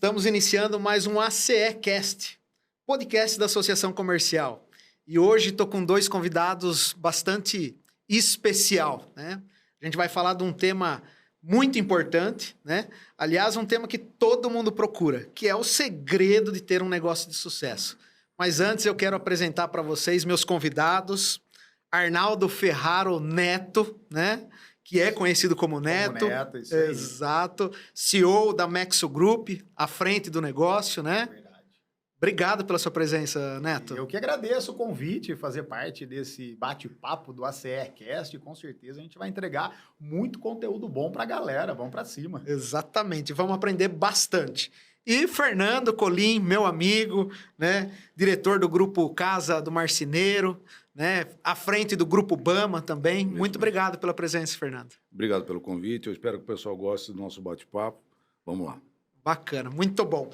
Estamos iniciando mais um ACE Cast, podcast da Associação Comercial. E hoje estou com dois convidados bastante especial, né? A gente vai falar de um tema muito importante, né? Aliás, um tema que todo mundo procura, que é o segredo de ter um negócio de sucesso. Mas antes eu quero apresentar para vocês meus convidados, Arnaldo Ferraro Neto, né? Que é conhecido como Neto. Como Neto, isso aí. Exato. CEO da Mexo Group, à frente do negócio, né? Verdade. Obrigado pela sua presença, Neto. Eu que agradeço o convite, fazer parte desse bate-papo do ACE Cast. Com certeza a gente vai entregar muito conteúdo bom para a galera. Vamos para cima. Exatamente. Vamos aprender bastante. E Fernando Colim, meu amigo, né? Diretor do Grupo Casa do Marceneiro, né? À frente do Grupo Bama também. Muito obrigado pela presença, Fernando. Obrigado pelo convite. Eu espero que o pessoal goste do nosso bate-papo. Vamos lá. Bacana, muito bom.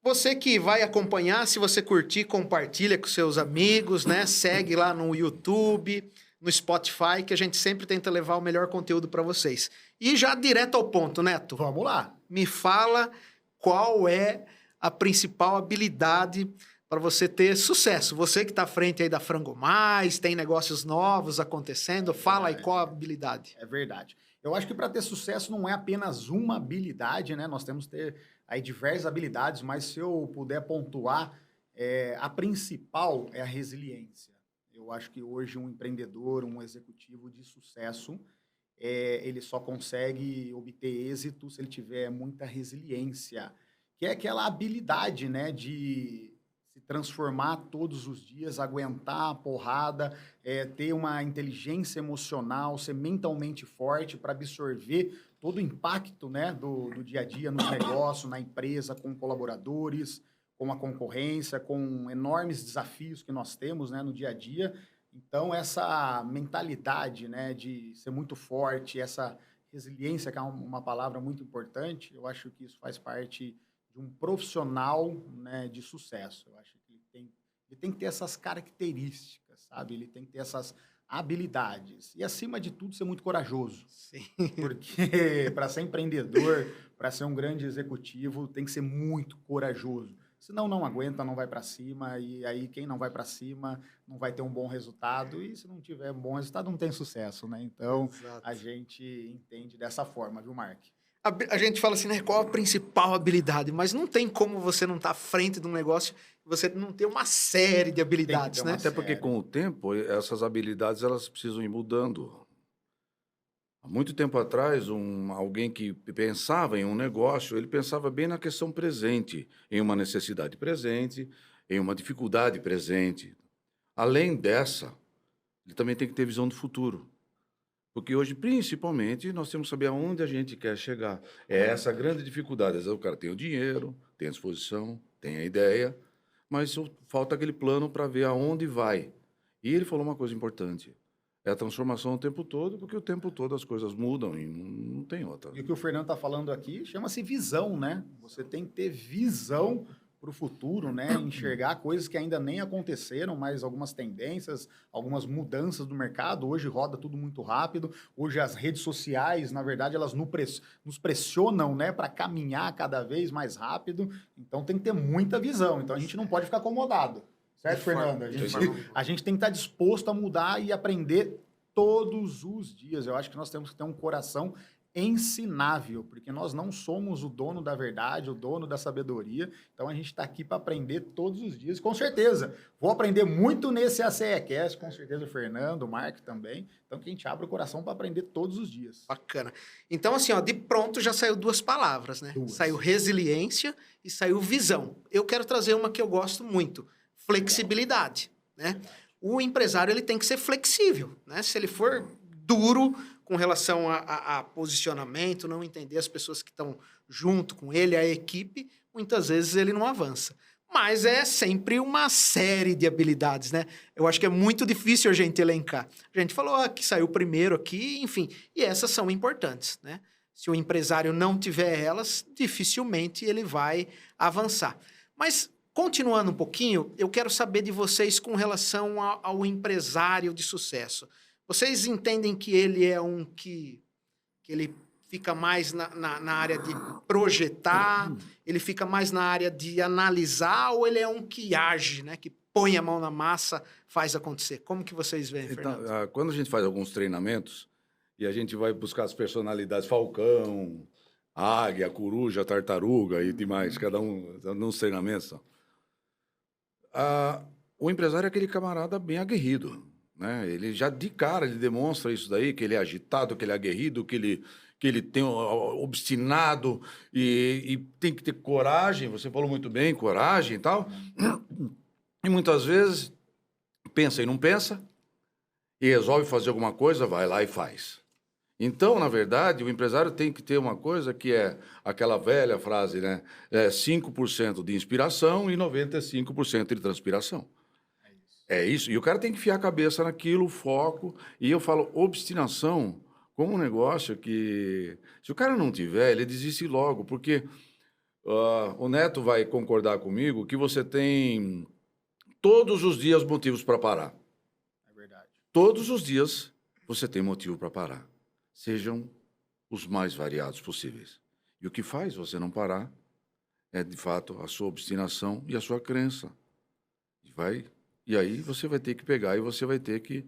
Você que vai acompanhar, se você curtir, compartilha com seus amigos, né? Segue lá no YouTube, no Spotify, que a gente sempre tenta levar o melhor conteúdo para vocês. E já direto ao ponto, Neto. Vamos lá. Me fala qual é a principal habilidade para você ter sucesso. Você que está à frente aí da Frango Mais, tem negócios novos acontecendo, fala aí qual a habilidade. É verdade. Eu acho que para ter sucesso não é apenas uma habilidade, né? Nós temos que ter aí diversas habilidades, mas se eu puder pontuar, a principal é a resiliência. Eu acho que hoje um empreendedor, um executivo de sucesso, ele só consegue obter êxito se ele tiver muita resiliência, que é aquela habilidade, né, de se transformar todos os dias, aguentar a porrada, ter uma inteligência emocional, ser mentalmente forte para absorver todo o impacto, né, do dia a dia no negócio, na empresa, com colaboradores, com a concorrência, com enormes desafios que nós temos, né, no dia a dia. Então, essa mentalidade, né, de ser muito forte, essa resiliência, que é uma palavra muito importante, eu acho que isso faz parte de um profissional, né, de sucesso. Eu acho que ele tem que ter essas características, sabe? Ele tem que ter essas habilidades. E, acima de tudo, ser muito corajoso. Sim. Porque para ser empreendedor, para ser um grande executivo, tem que ser muito corajoso. Senão não aguenta, não vai para cima, e aí quem não vai para cima não vai ter um bom resultado, e se não tiver um bom resultado não tem sucesso, né? Então, Exato. a gente entende dessa forma, viu, Mark? A gente fala assim, né? Qual a principal habilidade? Mas não tem como você não estar à frente de um negócio e você não ter uma série de habilidades, né? Até porque com o tempo, essas habilidades elas precisam ir mudando. Há muito tempo atrás, alguém que pensava em um negócio, ele pensava bem na questão presente, em uma necessidade presente, em uma dificuldade presente. Além dessa, ele também tem que ter visão do futuro. Porque hoje, principalmente, nós temos que saber aonde a gente quer chegar. É essa a grande dificuldade. Às vezes o cara tem o dinheiro, tem a disposição, tem a ideia, mas falta aquele plano para ver aonde vai. E ele falou uma coisa importante. É a transformação o tempo todo, porque o tempo todo as coisas mudam e não tem outra. E o que o Fernando está falando aqui chama-se visão, né? Você tem que ter visão para o futuro, né? Enxergar coisas que ainda nem aconteceram, mas algumas tendências, algumas mudanças do mercado. Hoje roda tudo muito rápido. Hoje as redes sociais, na verdade, elas nos pressionam, né, para caminhar cada vez mais rápido. Então tem que ter muita visão. Então a gente não pode ficar acomodado. Certo, Fernando? A gente tem que estar disposto a mudar e aprender todos os dias. Eu acho que nós temos que ter um coração ensinável, porque nós não somos o dono da verdade, o dono da sabedoria. Então a gente está aqui para aprender todos os dias. Com certeza, vou aprender muito nesse ACECast, com certeza o Fernando, o Mark também. Então que a gente abra o coração para aprender todos os dias. Bacana. Então, assim, ó, de pronto já saiu duas palavras, né? Duas. Saiu resiliência e saiu visão. Eu quero trazer uma que eu gosto muito. Flexibilidade, né? O empresário ele tem que ser flexível, né? Se ele for duro com relação a posicionamento, não entender as pessoas que estão junto com ele, a equipe, muitas vezes ele não avança. Mas é sempre uma série de habilidades, né? Eu acho que é muito difícil a gente elencar. A gente falou que saiu primeiro aqui, enfim, e essas são importantes, né? Se o empresário não tiver elas, dificilmente ele vai avançar. Mas continuando um pouquinho, eu quero saber de vocês com relação ao empresário de sucesso. Vocês entendem que ele é um que ele fica mais na área de projetar, ele fica mais na área de analisar, ou ele é um que age, né? Que põe a mão na massa, faz acontecer? Como que vocês veem, Fernando? Então, quando a gente faz alguns treinamentos e a gente vai buscar as personalidades, falcão, águia, coruja, tartaruga e demais, cada um nos treinamentos. O empresário é aquele camarada bem aguerrido, né? Ele já de cara ele demonstra isso daí, que ele é agitado, que ele é aguerrido, que ele tem obstinado e tem que ter coragem. Você falou muito bem, coragem e tal. E muitas vezes pensa e não pensa e resolve fazer alguma coisa, vai lá e faz. Então, na verdade, o empresário tem que ter uma coisa que é aquela velha frase, né? 5% de inspiração e 95% de transpiração. É isso. E o cara tem que enfiar a cabeça naquilo, foco. E eu falo obstinação como um negócio que, se o cara não tiver, ele desiste logo. Porque o Neto vai concordar comigo que você tem todos os dias motivos para parar. É verdade. Todos os dias você tem motivo para parar. Sejam os mais variados possíveis. E o que faz você não parar é, de fato, a sua obstinação e a sua crença. E aí você vai ter que pegar e você vai ter que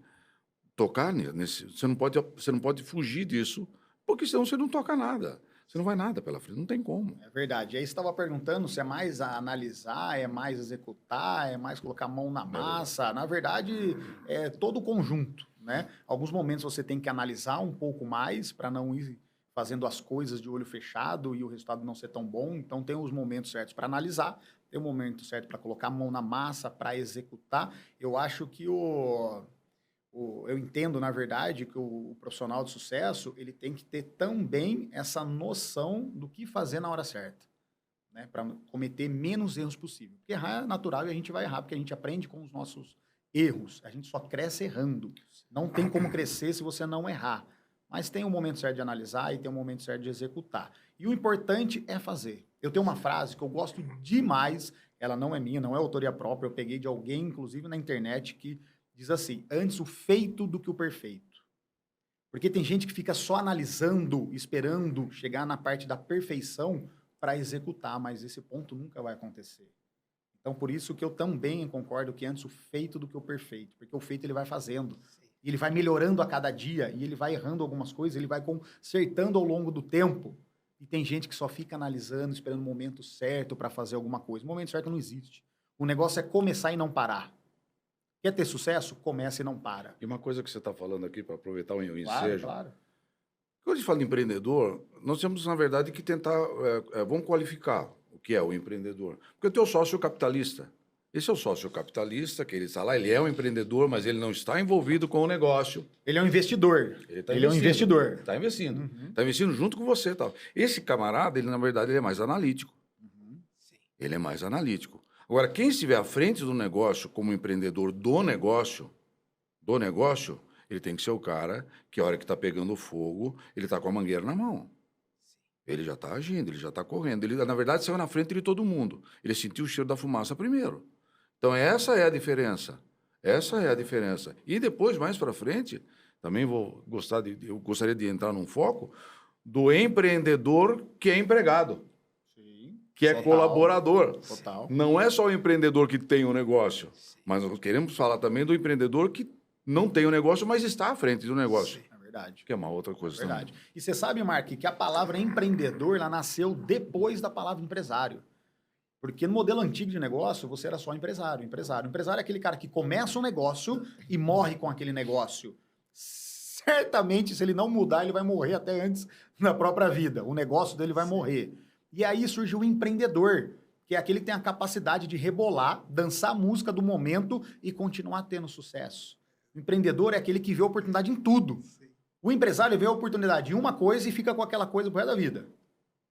tocar nesse... Você não pode fugir disso, porque senão você não toca nada. Você não vai nada pela frente, não tem como. É verdade. E aí você estava perguntando se é mais analisar, é mais executar, é mais colocar a mão na massa. Na verdade, é todo o conjunto, né? Alguns momentos você tem que analisar um pouco mais para não ir fazendo as coisas de olho fechado e o resultado não ser tão bom. Então, tem os momentos certos para analisar, tem o momento certo para colocar a mão na massa, para executar. Eu acho que eu entendo, na verdade, que o profissional de sucesso ele tem que ter também essa noção do que fazer na hora certa, né? Para cometer menos erros possível. Porque errar é natural e a gente vai errar, porque a gente aprende com os nossos erros. A gente só cresce errando. Não tem como crescer se você não errar. Mas tem um momento certo de analisar e tem um momento certo de executar. E o importante é fazer. Eu tenho uma frase que eu gosto demais, ela não é minha, não é autoria própria, eu peguei de alguém, inclusive na internet, que diz assim: antes o feito do que o perfeito. Porque tem gente que fica só analisando, esperando chegar na parte da perfeição para executar, mas esse ponto nunca vai acontecer. Então, por isso que eu também concordo que antes o feito do que o perfeito, porque o feito ele vai fazendo, e ele vai melhorando a cada dia, e ele vai errando algumas coisas, ele vai consertando ao longo do tempo. E tem gente que só fica analisando, esperando o momento certo para fazer alguma coisa. O momento certo não existe. O negócio é começar e não parar. Quer ter sucesso? Começa e não para. E uma coisa que você está falando aqui, para aproveitar o ensejo... Claro. Quando a gente fala de empreendedor, nós temos, na verdade, que tentar... vamos qualificar o que é o empreendedor. Porque eu tenho o sócio capitalista. Esse é o sócio capitalista, que ele está lá, ele é um empreendedor, mas ele não está envolvido com o negócio. Ele é um investidor. Ele é um investidor. Está investindo. Uhum. Está investindo junto com você. Tal. Esse camarada, ele, na verdade, ele é mais analítico. Uhum. Ele é mais analítico. Agora, quem estiver à frente do negócio, como empreendedor do negócio, ele tem que ser o cara que, a hora que está pegando fogo, ele está com a mangueira na mão. Ele já está agindo, ele já está correndo. Ele, na verdade, saiu na frente de todo mundo. Ele sentiu o cheiro da fumaça primeiro. Então, essa é a diferença. Essa é a diferença. E depois, mais para frente, também eu gostaria de entrar num foco do empreendedor que é empregado. Que é colaborador. Total. Não é só o empreendedor que tem o negócio, mas nós queremos falar também do empreendedor que não tem o negócio, mas está à frente do negócio. É verdade. Que é uma outra coisa Verdade. também. E você sabe, Mark, que a palavra empreendedor ela nasceu depois da palavra empresário. Porque no modelo antigo de negócio, você era só empresário. Empresário é aquele cara que começa um negócio e morre com aquele negócio. Certamente, se ele não mudar, ele vai morrer até antes da própria vida. O negócio dele vai morrer. E aí surgiu o empreendedor, que é aquele que tem a capacidade de rebolar, dançar a música do momento e continuar tendo sucesso. O empreendedor é aquele que vê a oportunidade em tudo. O empresário vê a oportunidade em uma coisa e fica com aquela coisa pro resto da vida.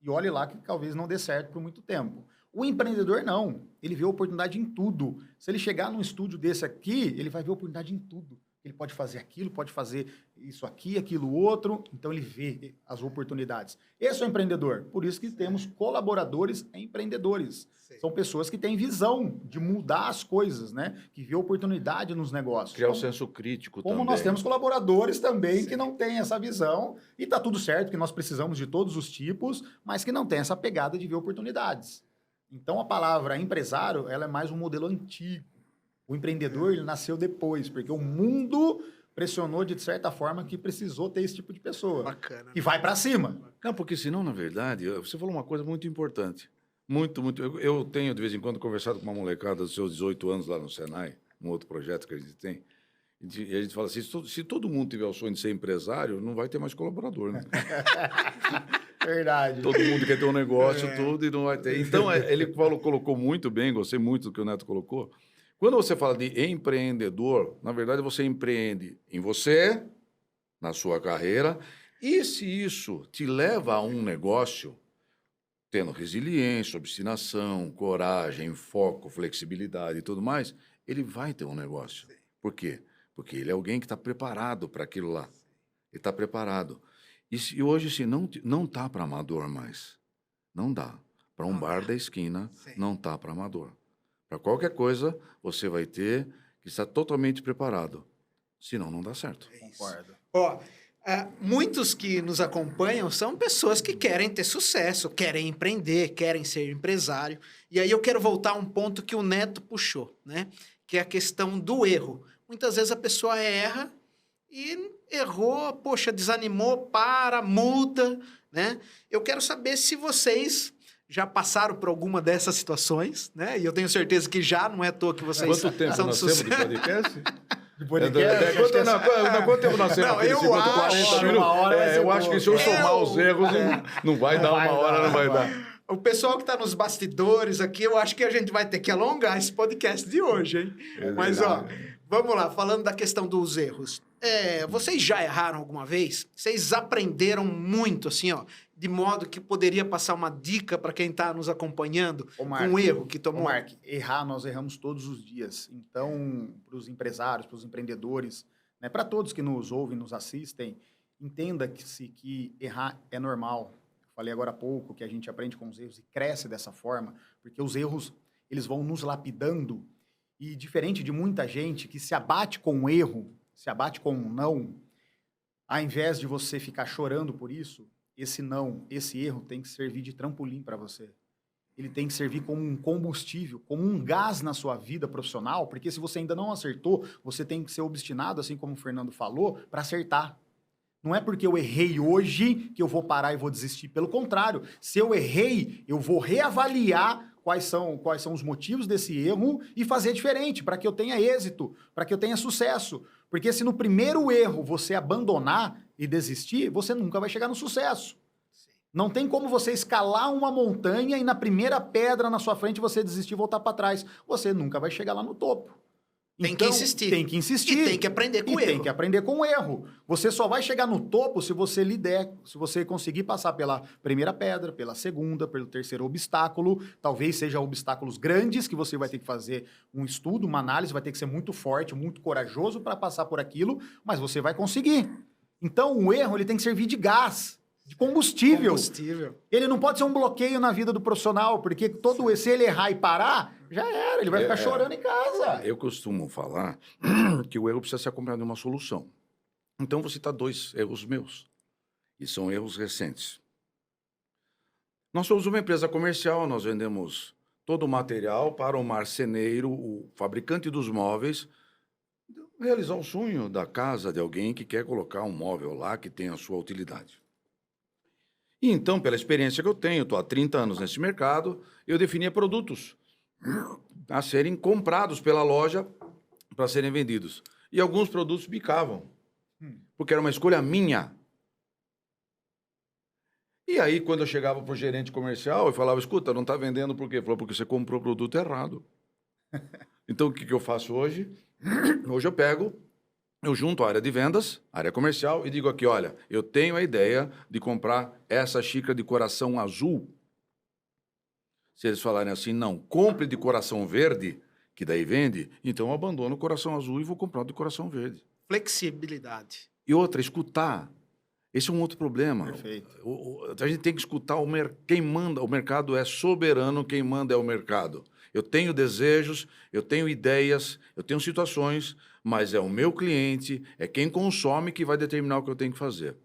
E olhe lá que talvez não dê certo por muito tempo. O empreendedor não. Ele vê a oportunidade em tudo. Se ele chegar num estúdio desse aqui, ele vai ver a oportunidade em tudo. Ele pode fazer aquilo, pode fazer isso aqui, aquilo outro. Então, ele vê as oportunidades. Esse é o empreendedor. Por isso que temos colaboradores empreendedores. Sim. São pessoas que têm visão de mudar as coisas, né? Que vê oportunidade nos negócios. Criar o senso crítico Como também. nós temos colaboradores também Sim. que não têm essa visão. E tá tudo certo, que nós precisamos de todos os tipos, mas que não tem essa pegada de ver oportunidades. Então, a palavra empresário, ela é mais um modelo antigo. O empreendedor, ele nasceu depois, porque o mundo pressionou de certa forma que precisou ter esse tipo de pessoa. Bacana. E vai para cima. Não, porque senão, na verdade, você falou uma coisa muito importante. Muito, muito. Eu tenho, de vez em quando, conversado com uma molecada dos seus 18 anos lá no Senai, um outro projeto que a gente tem, e a gente fala assim, se todo mundo tiver o sonho de ser empresário, não vai ter mais colaborador, né? Verdade. Todo mundo quer ter um negócio, tudo, e não vai ter. Então, ele colocou muito bem, gostei muito do que o Neto colocou. Quando você fala de empreendedor, na verdade, você empreende em você, na sua carreira, e se isso te leva a um negócio, tendo resiliência, obstinação, coragem, foco, flexibilidade e tudo mais, ele vai ter um negócio. Por quê? Porque ele é alguém que está preparado para aquilo lá. Ele está preparado. E hoje, se não está para amador mais. Não dá. Para um bar da esquina, Sim. não está para amador. Para qualquer coisa, você vai ter que estar totalmente preparado. Senão, não dá certo. É isso. Concordo. Ó, muitos que nos acompanham são pessoas que querem ter sucesso, querem empreender, querem ser empresário. E aí eu quero voltar a um ponto que o Neto puxou, né? Que é a questão do erro. Muitas vezes a pessoa erra e errou, poxa, desanimou, muda, né? Eu quero saber se vocês já passaram por alguma dessas situações, né? E eu tenho certeza que já, não é à toa que vocês Quanto tempo são de nós temos de sucesso. podcast? De podcast, Quanto tempo nós temos? Não, eu Aquele 50, acho- 40 minutos? uma hora vai ser Eu acho que se eu pouco. somar os erros, não vai dar uma hora, não vai dar. O pessoal que está nos bastidores aqui, eu acho que a gente vai ter que alongar esse podcast de hoje, hein? Mas, ó, vamos lá, falando da questão dos erros. Vocês já erraram alguma vez? Vocês aprenderam muito, assim, ó, de modo que poderia passar uma dica para quem está nos acompanhando Ô, com Mark, um erro que Ô, tomou? Mark, errar, nós erramos todos os dias. Então, para os empresários, para os empreendedores, né, para todos que nos ouvem, nos assistem, entenda que errar é normal. Falei agora há pouco que a gente aprende com os erros e cresce dessa forma, porque os erros, eles vão nos lapidando. E diferente de muita gente que se abate com um erro, se abate com um não, ao invés de você ficar chorando por isso, esse não, esse erro tem que servir de trampolim para você. Ele tem que servir como um combustível, como um gás na sua vida profissional, porque se você ainda não acertou, você tem que ser obstinado, assim como o Fernando falou, para acertar. Não é porque eu errei hoje que eu vou parar e vou desistir. Pelo contrário, se eu errei, eu vou reavaliar quais são os motivos desse erro e fazer diferente, para que eu tenha êxito, para que eu tenha sucesso. Porque se no primeiro erro você abandonar e desistir, você nunca vai chegar no sucesso. Não tem como você escalar uma montanha e na primeira pedra na sua frente você desistir e voltar para trás. Você nunca vai chegar lá no topo. Tem que insistir. Tem que insistir. E tem que aprender com o erro. Tem que aprender com o erro. Você só vai chegar no topo se você se você conseguir passar pela primeira pedra, pela segunda, pelo terceiro obstáculo. Talvez sejam obstáculos grandes que você vai ter que fazer um estudo, uma análise, vai ter que ser muito forte, muito corajoso para passar por aquilo, mas você vai conseguir. Então, o erro ele tem que servir de gás, de combustível. Ele não pode ser um bloqueio na vida do profissional, porque se ele errar e parar, já era, ele vai ficar chorando em casa. Eu costumo falar que o erro precisa ser acompanhado de uma solução. Então, vou citar 2 erros meus, e são erros recentes. Nós somos uma empresa comercial, nós vendemos todo o material para o marceneiro, o fabricante dos móveis, realizar o sonho da casa de alguém que quer colocar um móvel lá que tenha a sua utilidade. E então, pela experiência que eu tenho, estou há 30 anos nesse mercado, eu definia produtos a serem comprados pela loja para serem vendidos. E alguns produtos bicavam, porque era uma escolha minha. E aí, quando eu chegava para o gerente comercial, eu falava, escuta, não está vendendo por quê? Ele falou, porque você comprou o produto errado. Então, o que eu faço hoje? Hoje eu junto a área de vendas, área comercial, e digo aqui, olha, eu tenho a ideia de comprar essa xícara de coração azul. Se eles falarem assim, não, compre de coração verde, que daí vende, então eu abandono o coração azul e vou comprar de coração verde. Flexibilidade. E outra, escutar. Esse é um outro problema. Perfeito. A gente tem que escutar quem manda. O mercado é soberano, quem manda é o mercado. Eu tenho desejos, eu tenho ideias, eu tenho situações, mas é o meu cliente, é quem consome que vai determinar o que eu tenho que fazer.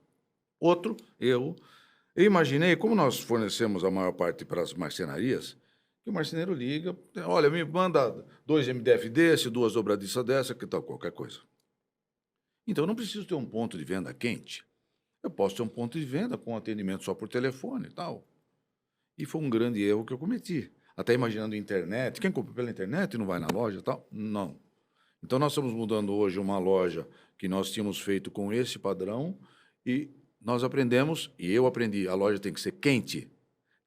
Outro, eu imaginei, como nós fornecemos a maior parte para as marcenarias, que o marceneiro liga, olha, me manda 2 MDF desse, 2 dobradiças dessa, que tal, qualquer coisa. Então, eu não preciso ter um ponto de venda quente. Eu posso ter um ponto de venda com atendimento só por telefone e tal. E foi um grande erro que eu cometi. Até imaginando internet. Quem compra pela internet e não vai na loja e tal? Não. Então, nós estamos mudando hoje uma loja que nós tínhamos feito com esse padrão e nós aprendemos, e eu aprendi, a loja tem que ser quente,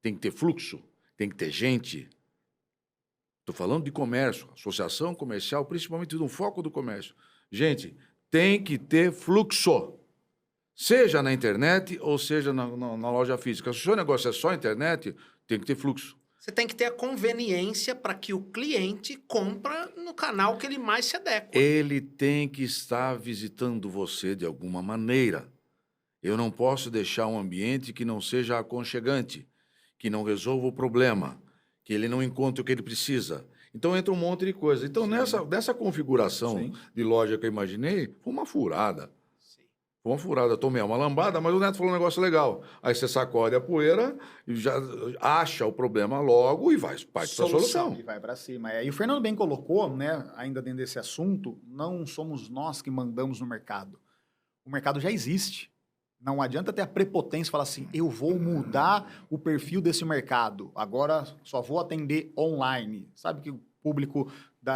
tem que ter fluxo, tem que ter gente. Estou falando de comércio, associação comercial, principalmente no foco do comércio. Gente, tem que ter fluxo. Seja na internet ou seja na loja física. Se o seu negócio é só internet, tem que ter fluxo. Você tem que ter a conveniência para que o cliente compra no canal que ele mais se adequa. Ele tem que estar visitando você de alguma maneira. Eu não posso deixar um ambiente que não seja aconchegante, que não resolva o problema, que ele não encontre o que ele precisa. Então entra um monte de coisa. Então nessa configuração de loja que eu imaginei, foi uma furada. Foi uma furada, tomei uma lambada, mas o Neto falou um negócio legal. Aí você sacode a poeira, e já acha o problema logo e vai parte para a solução. E vai para cima. E o Fernando bem colocou, né, ainda dentro desse assunto, não somos nós que mandamos no mercado. O mercado já existe. Não adianta ter a prepotência e falar assim, eu vou mudar o perfil desse mercado, agora só vou atender online. Sabe que o público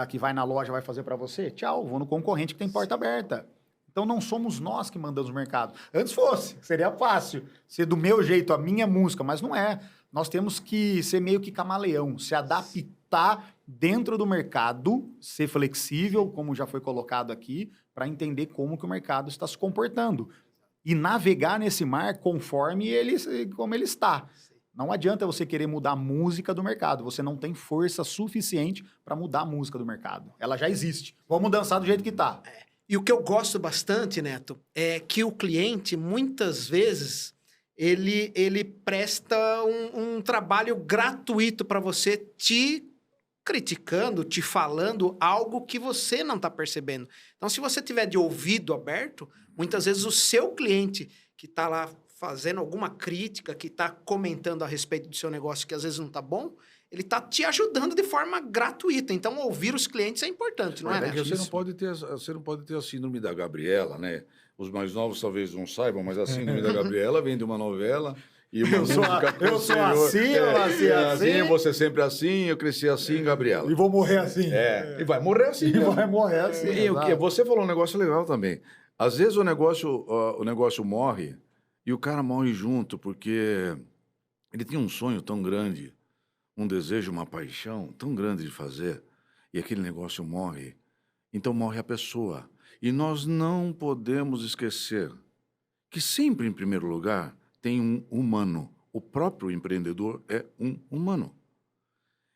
que vai na loja vai fazer para você? Tchau, vou no concorrente que tem porta aberta. Então, não somos nós que mandamos o mercado. Antes fosse, seria fácil ser do meu jeito, a minha música, mas não é. Nós temos que ser meio que camaleão, se adaptar dentro do mercado, ser flexível, como já foi colocado aqui, para entender como que o mercado está se comportando. E navegar nesse mar conforme como ele está. Não adianta você querer mudar a música do mercado. Você não tem força suficiente para mudar a música do mercado. Ela já existe. Vamos dançar do jeito que está. E o que eu gosto bastante, Neto, é que o cliente, muitas vezes, ele presta um trabalho gratuito para você, te criticando, te falando algo que você não está percebendo. Então, se você tiver de ouvido aberto, muitas vezes o seu cliente que está lá fazendo alguma crítica, que está comentando a respeito do seu negócio que às vezes não está bom, ele está te ajudando de forma gratuita. Então, ouvir os clientes é importante, não é, Neto? Você não pode ter a síndrome da Gabriela, né? Os mais novos talvez não saibam, mas a síndrome da Gabriela vem de uma novela e uma música eu sou assim, eu nasci assim. Você sempre assim, eu cresci assim, Gabriela. E vou morrer assim. E vai morrer assim. E vai morrer assim. E o que? Você falou um negócio legal também. Às vezes o negócio morre e o cara morre junto porque ele tinha um sonho tão grande, um desejo, uma paixão tão grande de fazer, e aquele negócio morre. Então morre a pessoa. E nós não podemos esquecer que sempre, em primeiro lugar, tem um humano. O próprio empreendedor é um humano.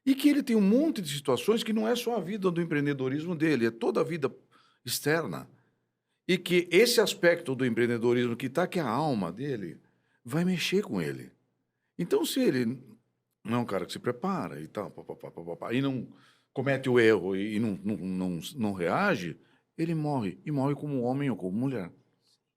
E que ele tem um monte de situações que não é só a vida do empreendedorismo dele, é toda a vida externa. E que esse aspecto do empreendedorismo que está aqui a alma dele vai mexer com ele. Então, se ele não é um cara que se prepara e tal, e não comete o erro e não reage, ele morre. E morre como homem ou como mulher.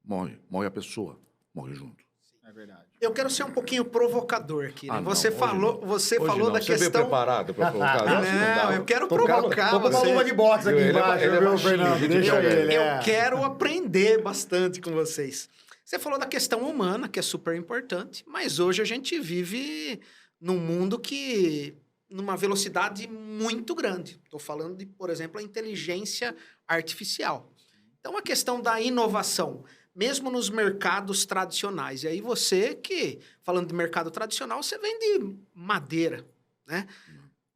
Morre a pessoa, morre junto. É verdade. Eu quero ser um pouquinho provocador aqui. Né? Não, você falou da Você questão... veio preparado para provocar? Não, eu quero provocar Tô com uma você. luva de boxe aqui embaixo, viu, Fernando? Deixa ele. Eu quero aprender bastante com vocês. Você falou da questão humana, que é super importante, mas hoje a gente vive num mundo que numa velocidade muito grande. Estou falando de, por exemplo, a inteligência artificial. Então, a questão da inovação, mesmo nos mercados tradicionais. E aí você que, falando de mercado tradicional, você vende madeira, né?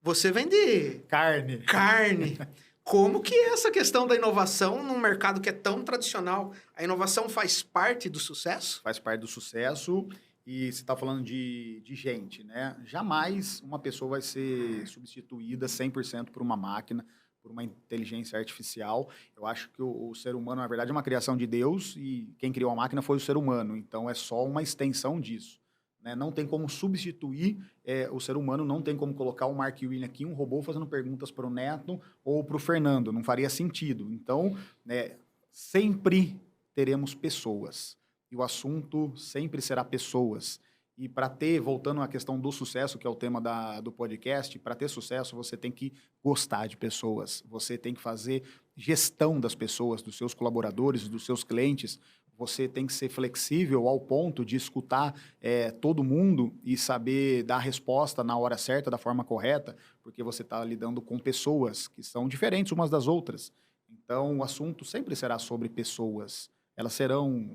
Você vende... Carne. Como que é essa questão da inovação num mercado que é tão tradicional? A inovação faz parte do sucesso? Faz parte do sucesso. E você está falando de gente, né? Jamais uma pessoa vai ser substituída 100% por uma máquina. por uma inteligência artificial. Eu acho que o ser humano, na verdade, é uma criação de Deus e quem criou a máquina foi o ser humano. Então, é só uma extensão disso. Né? Não tem como substituir o ser humano, não tem como colocar o Mark William aqui, um robô fazendo perguntas para o Neto ou para o Fernando. Não faria sentido. Então, sempre teremos pessoas. E o assunto sempre será pessoas. E para ter, voltando à questão do sucesso, que é o tema do podcast, para ter sucesso, você tem que gostar de pessoas. Você tem que fazer gestão das pessoas, dos seus colaboradores, dos seus clientes. Você tem que ser flexível ao ponto de escutar todo mundo e saber dar a resposta na hora certa, da forma correta, porque você está lidando com pessoas que são diferentes umas das outras. Então, o assunto sempre será sobre pessoas. Elas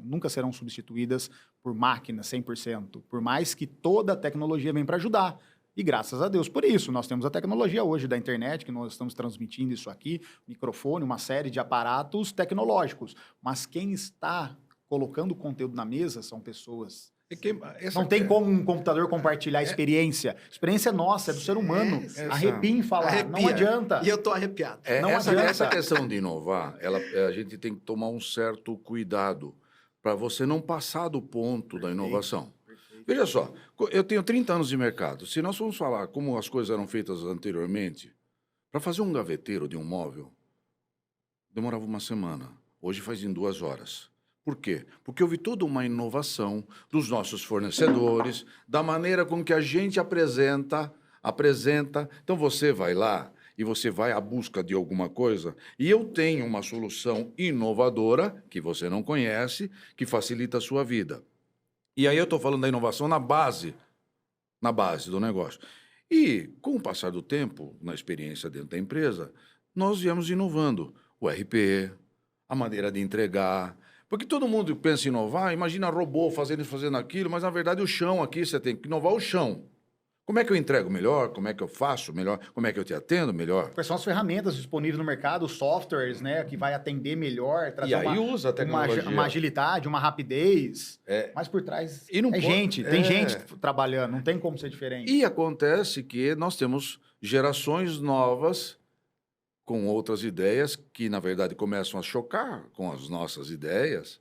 nunca serão substituídas por máquinas 100%, por mais que toda a tecnologia vem para ajudar. E graças a Deus por isso, nós temos a tecnologia hoje da internet, que nós estamos transmitindo isso aqui, microfone, uma série de aparatos tecnológicos. Mas quem está colocando conteúdo na mesa são pessoas. Não tem como um computador compartilhar a experiência. A experiência é nossa, é do ser humano. Arrepia em falar, Arrepia. Não adianta. E eu tô arrepiado. Não adianta. Essa questão de inovar, a gente tem que tomar um certo cuidado para você não passar do ponto da inovação. Veja só, eu tenho 30 anos de mercado. Se nós formos falar como as coisas eram feitas anteriormente, para fazer um gaveteiro de um móvel, demorava uma semana. Hoje faz em 2 horas. Por quê? Porque houve toda uma inovação dos nossos fornecedores, da maneira com que a gente apresenta. Então, você vai lá e você vai à busca de alguma coisa e eu tenho uma solução inovadora, que você não conhece, que facilita a sua vida. E aí eu estou falando da inovação na base do negócio. E, com o passar do tempo, na experiência dentro da empresa, nós viemos inovando. O RP, a maneira de entregar. Porque todo mundo pensa em inovar, imagina robô fazendo aquilo, mas na verdade o chão aqui, você tem que inovar o chão. Como é que eu entrego melhor? Como é que eu faço melhor? Como é que eu te atendo melhor? Quais são as ferramentas disponíveis no mercado, softwares, né, que vai atender melhor, trazer E aí usa a tecnologia. uma agilidade, uma rapidez. Mas por trás tem gente trabalhando, não tem como ser diferente. E acontece que nós temos gerações novas com outras ideias que, na verdade, começam a chocar com as nossas ideias.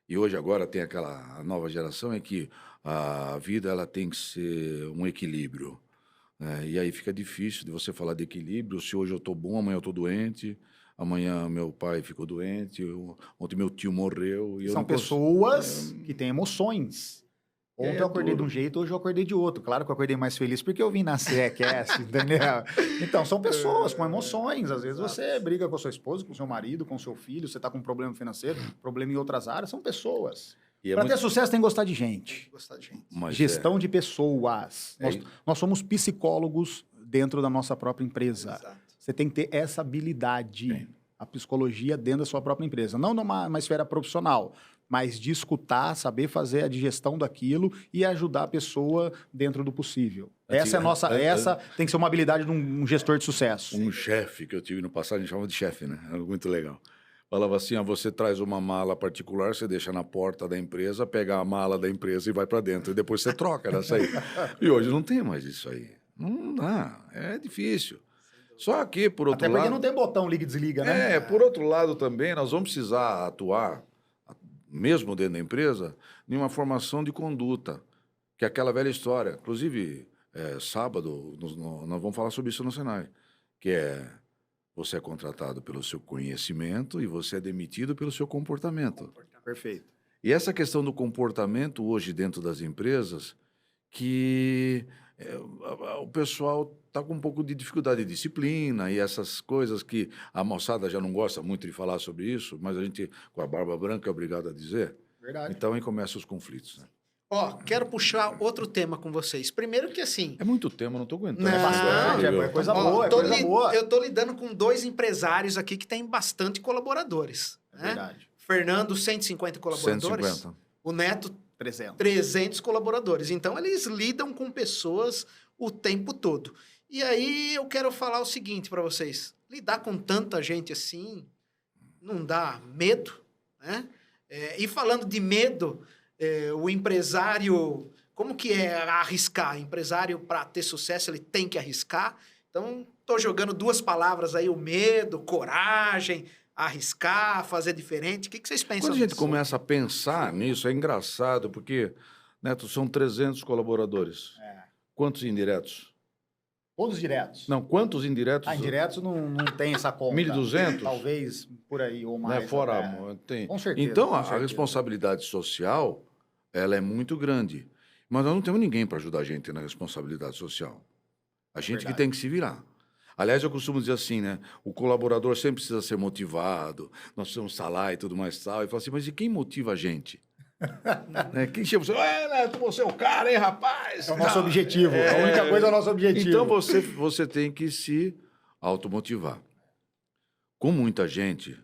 E hoje, agora, tem a nova geração em que a vida ela tem que ser um equilíbrio. Né? E aí fica difícil de você falar de equilíbrio. Se hoje eu estou bom, amanhã eu estou doente. Amanhã meu pai ficou doente. Ontem meu tio morreu. E São pessoas que têm emoções. Ontem eu acordei de um jeito, hoje eu acordei de outro. Claro que eu acordei mais feliz porque eu vim na CECast, entendeu? Então, são pessoas com emoções. Às vezes você briga com a sua esposa, com o seu marido, com o seu filho, você está com um problema financeiro, problema em outras áreas, são pessoas. Para ter sucesso tem que gostar de gente. Gestão de pessoas. Nós somos psicólogos dentro da nossa própria empresa. Exato. Você tem que ter essa habilidade, a psicologia dentro da sua própria empresa. Não numa esfera profissional, mas de escutar, saber fazer a digestão daquilo e ajudar a pessoa dentro do possível. Essa tem que ser uma habilidade de um gestor de sucesso. Um chefe que eu tive no passado, a gente chamava de chefe, né? Era muito legal. Falava assim, você traz uma mala particular, você deixa na porta da empresa, pega a mala da empresa e vai para dentro. E depois você troca nessa aí. E hoje não tem mais isso aí. Não dá, é difícil. Só que, por outro lado... Até porque não tem botão liga e desliga, né? Por outro lado também, nós vamos precisar atuar, mesmo dentro da empresa, em uma formação de conduta, que é aquela velha história. Inclusive, sábado, nós vamos falar sobre isso no Senai, que você é contratado pelo seu conhecimento e você é demitido pelo seu comportamento. Perfeito. E essa questão do comportamento hoje dentro das empresas, que o pessoal está com um pouco de dificuldade de disciplina e essas coisas que a moçada já não gosta muito de falar sobre isso, mas a gente, com a barba branca, é obrigado a dizer. Verdade. Então, aí começam os conflitos, né? Quero puxar outro tema com vocês. Primeiro que assim... É muito tema, não estou aguentando. É coisa boa, coisa boa. Eu estou lidando com 2 empresários aqui que têm bastante colaboradores. Né? Verdade. Fernando, 150 colaboradores. 150. O Neto, 300. 300 colaboradores. Então, eles lidam com pessoas o tempo todo. E aí, eu quero falar o seguinte para vocês. Lidar com tanta gente assim, não dá medo, né? E falando de medo, o empresário... Como que é arriscar? Empresário, para ter sucesso, ele tem que arriscar. Então, tô jogando duas palavras aí, o medo, coragem, arriscar, fazer diferente. O que vocês pensam Quando a gente disso? começa a pensar nisso, é engraçado, porque, Neto, são 300 colaboradores. Quantos indiretos? Todos diretos. Não, quantos indiretos? Indiretos não tem essa conta. 1.200? Talvez por aí ou mais. Né? Fora, até. tem. Com certeza. Então, com a certeza. responsabilidade social, ela é muito grande. Mas nós não temos ninguém para ajudar a gente na responsabilidade social. A gente que Verdade. tem que se virar. Aliás, eu costumo dizer assim, né? O colaborador sempre precisa ser motivado, nós precisamos estar lá e tudo mais tal. E fala assim, mas e quem motiva a gente? Né? Quem chama você? Neto, você é o cara, hein, rapaz? É o nosso objetivo. A única coisa é o nosso objetivo. Então, você tem que se automotivar. Com muita gente,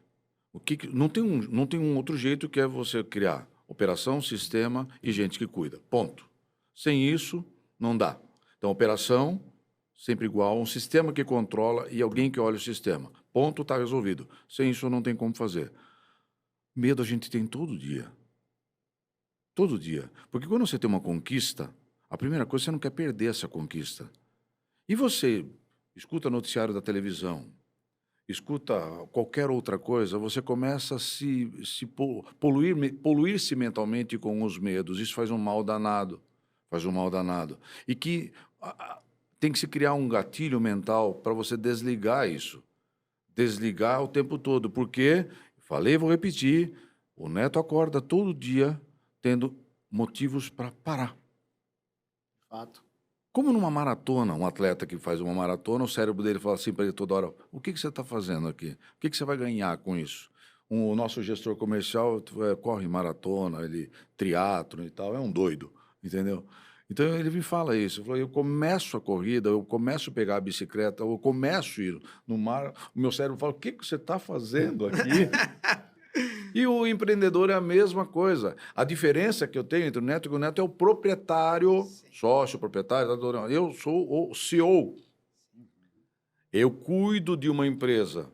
não tem um outro jeito que é você criar operação, sistema e gente que cuida. Ponto. Sem isso, não dá. Então, operação, sempre igual, um sistema que controla e alguém que olha o sistema. Ponto, está resolvido. Sem isso, não tem como fazer. Medo a gente tem todo dia. Todo dia. Porque quando você tem uma conquista, a primeira coisa, você não quer perder essa conquista. E você escuta noticiário da televisão, escuta qualquer outra coisa, você começa a poluir-se mentalmente com os medos. Isso faz um mal danado. Faz um mal danado. E que tem que se criar um gatilho mental para você desligar isso. Desligar o tempo todo. Porque, falei, vou repetir, o Neto acorda todo dia tendo motivos para parar. Fato. Como numa maratona, um atleta que faz uma maratona, o cérebro dele fala assim para ele toda hora, o que você está fazendo aqui? O que você vai ganhar com isso? O nosso gestor comercial corre maratona, ele triatlo e tal, é um doido, entendeu? Então ele me fala isso, eu começo a corrida, eu começo a pegar a bicicleta, eu começo a ir no mar, o meu cérebro fala, o que você está fazendo aqui? E o empreendedor é a mesma coisa. A diferença que eu tenho entre o Neto é que o Neto é o proprietário, sócio, proprietário, eu sou o CEO. Eu cuido de uma empresa.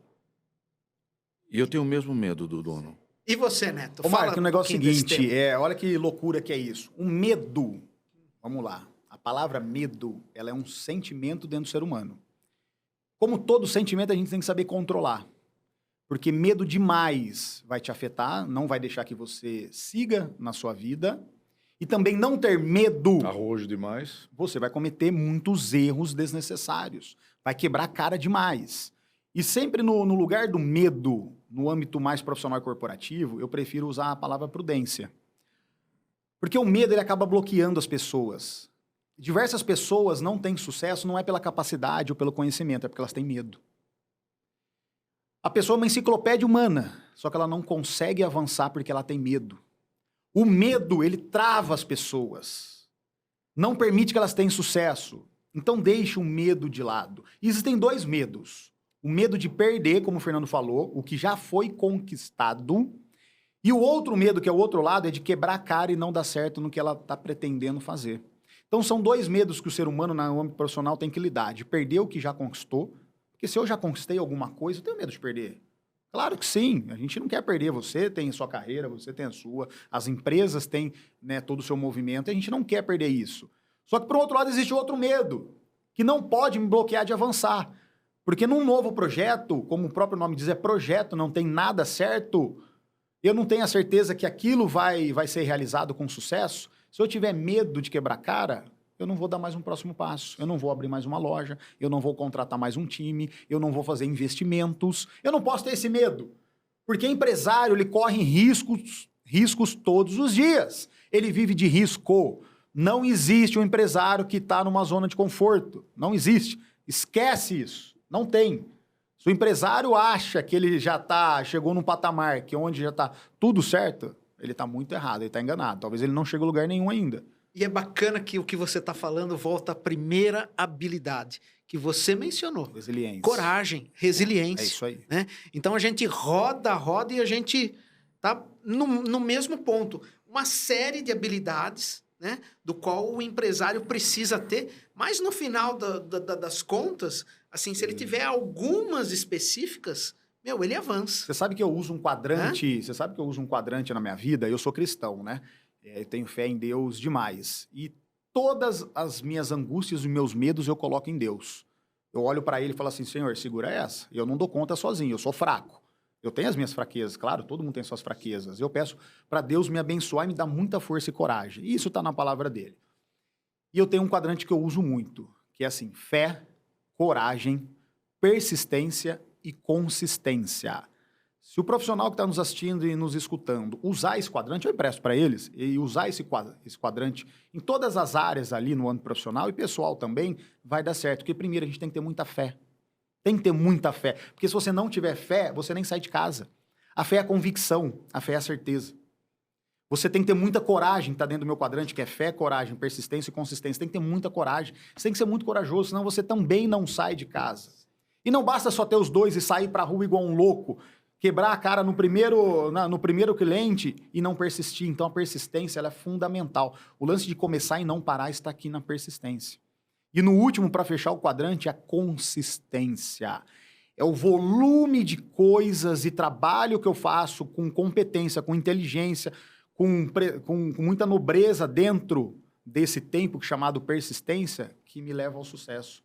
E eu tenho o mesmo medo do dono. E você, Neto? Ô, Marco, o negócio é o pouquinho desse seguinte, tema. olha que loucura que é isso. O medo, vamos lá, a palavra medo, ela é um sentimento dentro do ser humano. Como todo sentimento, a gente tem que saber controlar. Porque medo demais vai te afetar, não vai deixar que você siga na sua vida. E também não ter medo, Arrojo demais. você vai cometer muitos erros desnecessários. Vai quebrar a cara demais. E sempre no lugar do medo, no âmbito mais profissional e corporativo, eu prefiro usar a palavra prudência. Porque o medo ele acaba bloqueando as pessoas. Diversas pessoas não têm sucesso, não é pela capacidade ou pelo conhecimento, é porque elas têm medo. A pessoa é uma enciclopédia humana, só que ela não consegue avançar porque ela tem medo. O medo, ele trava as pessoas. Não permite que elas tenham sucesso. Então deixe o medo de lado. E existem dois medos. O medo de perder, como o Fernando falou, o que já foi conquistado. E o outro medo, que é o outro lado, é de quebrar a cara e não dar certo no que ela está pretendendo fazer. Então são dois medos que o ser humano, no âmbito profissional, tem que lidar. De perder o que já conquistou. Porque se eu já conquistei alguma coisa, eu tenho medo de perder. Claro que sim, a gente não quer perder. Você tem a sua carreira, você tem a sua, as empresas têm, né, todo o seu movimento, e a gente não quer perder isso. Só que, por outro lado, existe outro medo, que não pode me bloquear de avançar. Porque num novo projeto, como o próprio nome diz, é projeto, não tem nada certo, eu não tenho a certeza que aquilo vai ser realizado com sucesso. Se eu tiver medo de quebrar cara, eu não vou dar mais um próximo passo, eu não vou abrir mais uma loja, eu não vou contratar mais um time, eu não vou fazer investimentos, eu não posso ter esse medo, porque empresário, ele corre riscos todos os dias, ele vive de risco, não existe um empresário que está numa zona de conforto, não existe, esquece isso, não tem. Se o empresário acha que ele chegou num patamar que onde já está tudo certo, ele está muito errado, ele está enganado, talvez ele não chegue a lugar nenhum ainda. E é bacana que o que você está falando volta à primeira habilidade que você mencionou. Resiliência. Coragem, resiliência. É isso aí. Né? Então a gente roda e a gente tá no mesmo ponto. Uma série de habilidades, né, do qual o empresário precisa ter, mas no final das contas, assim, se ele tiver algumas específicas, ele avança. Você sabe que eu uso um quadrante, você sabe que eu uso um quadrante na minha vida? Eu sou cristão, né? Eu tenho fé em Deus demais. E todas as minhas angústias e meus medos eu coloco em Deus. Eu olho para ele e falo assim, Senhor, segura essa. Eu não dou conta sozinho, eu sou fraco. Eu tenho as minhas fraquezas, claro, todo mundo tem suas fraquezas. Eu peço para Deus me abençoar e me dar muita força e coragem. E isso está na palavra dele. E eu tenho um quadrante que eu uso muito, que é assim, fé, coragem, persistência e consistência. Se o profissional que está nos assistindo e nos escutando usar esse quadrante, eu empresto para eles, e usar esse quadrante em todas as áreas ali no âmbito profissional e pessoal também, vai dar certo. Porque primeiro a gente tem que ter muita fé. Tem que ter muita fé. Porque se você não tiver fé, você nem sai de casa. A fé é a convicção, a fé é a certeza. Você tem que ter muita coragem, está dentro do meu quadrante, que é fé, coragem, persistência e consistência. Tem que ter muita coragem. Você tem que ser muito corajoso, senão você também não sai de casa. E não basta só ter os dois e sair para a rua igual um louco, quebrar a cara no primeiro cliente e não persistir. Então, a persistência ela é fundamental. O lance de começar e não parar está aqui na persistência. E no último, para fechar o quadrante, a consistência. É o volume de coisas e trabalho que eu faço com competência, com inteligência, com muita nobreza dentro desse tempo chamado persistência que me leva ao sucesso.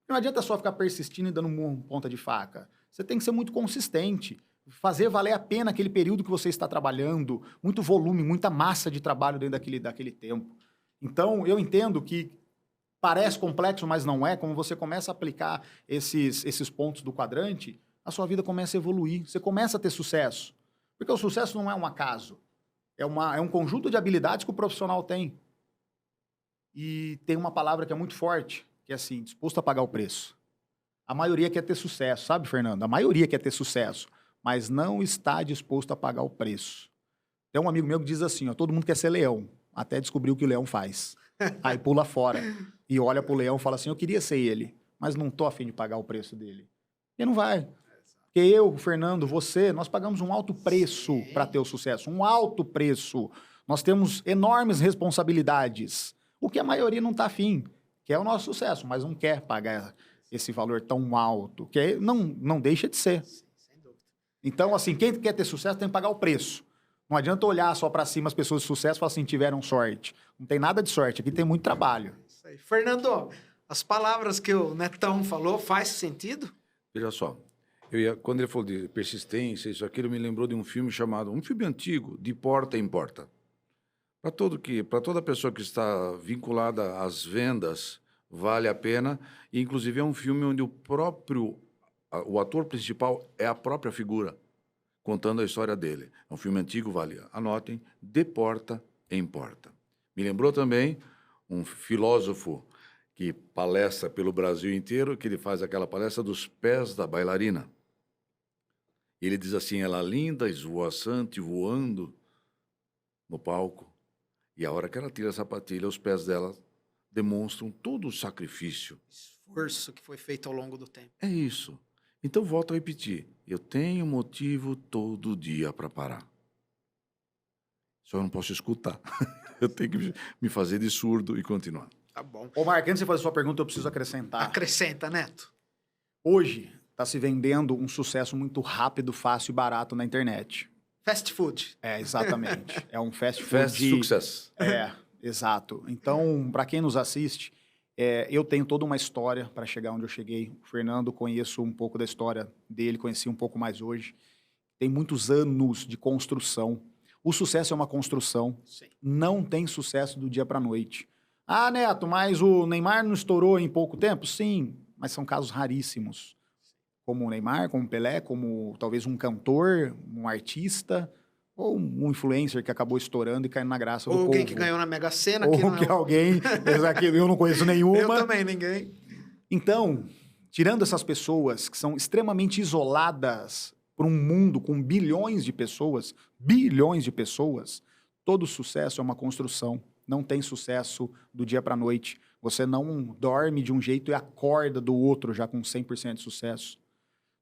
Não adianta só ficar persistindo e dando ponta de faca. Você tem que ser muito consistente, fazer valer a pena aquele período que você está trabalhando, muito volume, muita massa de trabalho dentro daquele tempo. Então, eu entendo que parece complexo, mas não é. Como você começa a aplicar esses pontos do quadrante, a sua vida começa a evoluir, você começa a ter sucesso. Porque o sucesso não é um acaso, é um conjunto de habilidades que o profissional tem. E tem uma palavra que é muito forte, que é assim, disposto a pagar o preço. A maioria quer ter sucesso, sabe, Fernando? A maioria quer ter sucesso, mas não está disposto a pagar o preço. Tem um amigo meu que diz assim, ó, todo mundo quer ser leão, até descobrir o que o leão faz. Aí pula fora e olha pro leão e fala assim, eu queria ser ele, mas não tô a fim de pagar o preço dele. E não vai. Porque eu, o Fernando, você, nós pagamos um alto preço para ter o sucesso, um alto preço. Nós temos enormes responsabilidades, o que a maioria não tá afim. Quer o nosso sucesso, mas não quer pagar esse valor tão alto, que não deixa de ser. Sem dúvida. Então, assim, quem quer ter sucesso tem que pagar o preço. Não adianta olhar só para cima as pessoas de sucesso e falar assim, tiveram sorte. Não tem nada de sorte, aqui tem muito trabalho. Isso aí. Fernando, as palavras que o Netão falou, faz sentido? Veja só, quando ele falou de persistência, isso aquilo me lembrou de um filme chamado, um filme antigo, De Porta em Porta. Para toda pessoa que está vinculada às vendas, vale a pena. E, inclusive, é um filme onde o ator principal é a própria figura, contando a história dele. É um filme antigo, vale. Anotem, De Porta em Porta. Me lembrou também um filósofo que palestra pelo Brasil inteiro, que ele faz aquela palestra dos pés da bailarina. Ele diz assim, ela linda, esvoaçante, voando no palco. E a hora que ela tira a sapatilha, os pés dela demonstram todo o sacrifício. Esforço que foi feito ao longo do tempo. É isso. Então, volto a repetir. Eu tenho motivo todo dia para parar. Só eu não posso escutar. Eu tenho que me fazer de surdo e continuar. Tá bom. Ô, Marco, antes de fazer sua pergunta, eu preciso acrescentar. Acrescenta, Neto. Hoje está se vendendo um sucesso muito rápido, fácil e barato na internet. Fast food. É, exatamente. É um fast food. Fast success. É, exato. Então, para quem nos assiste, eu tenho toda uma história para chegar onde eu cheguei. O Fernando, conheço um pouco da história dele, conheci um pouco mais hoje. Tem muitos anos de construção. O sucesso é uma construção. Sim. Não tem sucesso do dia para a noite. Ah, Neto, mas o Neymar não estourou em pouco tempo? Sim, mas são casos raríssimos. Como o Neymar, como o Pelé, como talvez um cantor, um artista, ou um influencer que acabou estourando e caindo na graça do povo. Ou alguém que ganhou na Mega Sena. Ou que não que alguém, eu não conheço nenhuma. Eu também, ninguém. Então, tirando essas pessoas que são extremamente isoladas por um mundo com bilhões de pessoas, todo sucesso é uma construção. Não tem sucesso do dia para a noite. Você não dorme de um jeito e acorda do outro já com 100% de sucesso.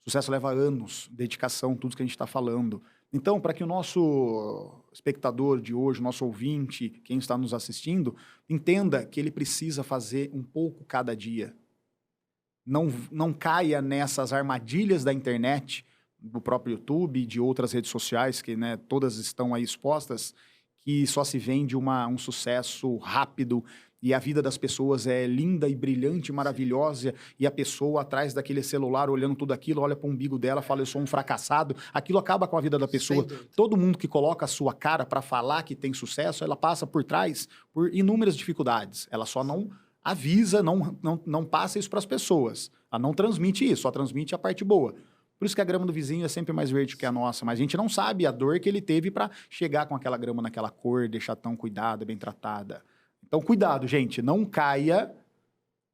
Sucesso leva anos, dedicação, tudo que a gente está falando. Então, para que o nosso espectador de hoje, nosso ouvinte, quem está nos assistindo, entenda que ele precisa fazer um pouco cada dia. Não caia nessas armadilhas da internet, do próprio YouTube e de outras redes sociais, que todas estão aí expostas, que só se vende um sucesso rápido e a vida das pessoas é linda e brilhante, maravilhosa, e a pessoa atrás daquele celular olhando tudo aquilo, olha para o umbigo dela, fala eu sou um fracassado, aquilo acaba com a vida da pessoa. Sem dúvida. Todo mundo que coloca a sua cara para falar que tem sucesso, ela passa por trás por inúmeras dificuldades. Ela só não avisa, não passa isso para as pessoas. Ela não transmite isso, só transmite a parte boa. Por isso que a grama do vizinho é sempre mais verde que a nossa, mas a gente não sabe a dor que ele teve para chegar com aquela grama naquela cor, deixar tão cuidada, bem tratada. Então, cuidado, gente, não caia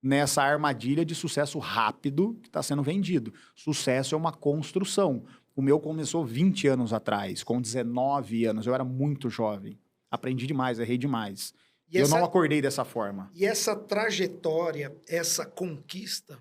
nessa armadilha de sucesso rápido que está sendo vendido. Sucesso é uma construção. O meu começou 20 anos atrás, com 19 anos, eu era muito jovem. Aprendi demais, errei demais. E Eu essa- não acordei dessa forma. E essa trajetória, essa conquista,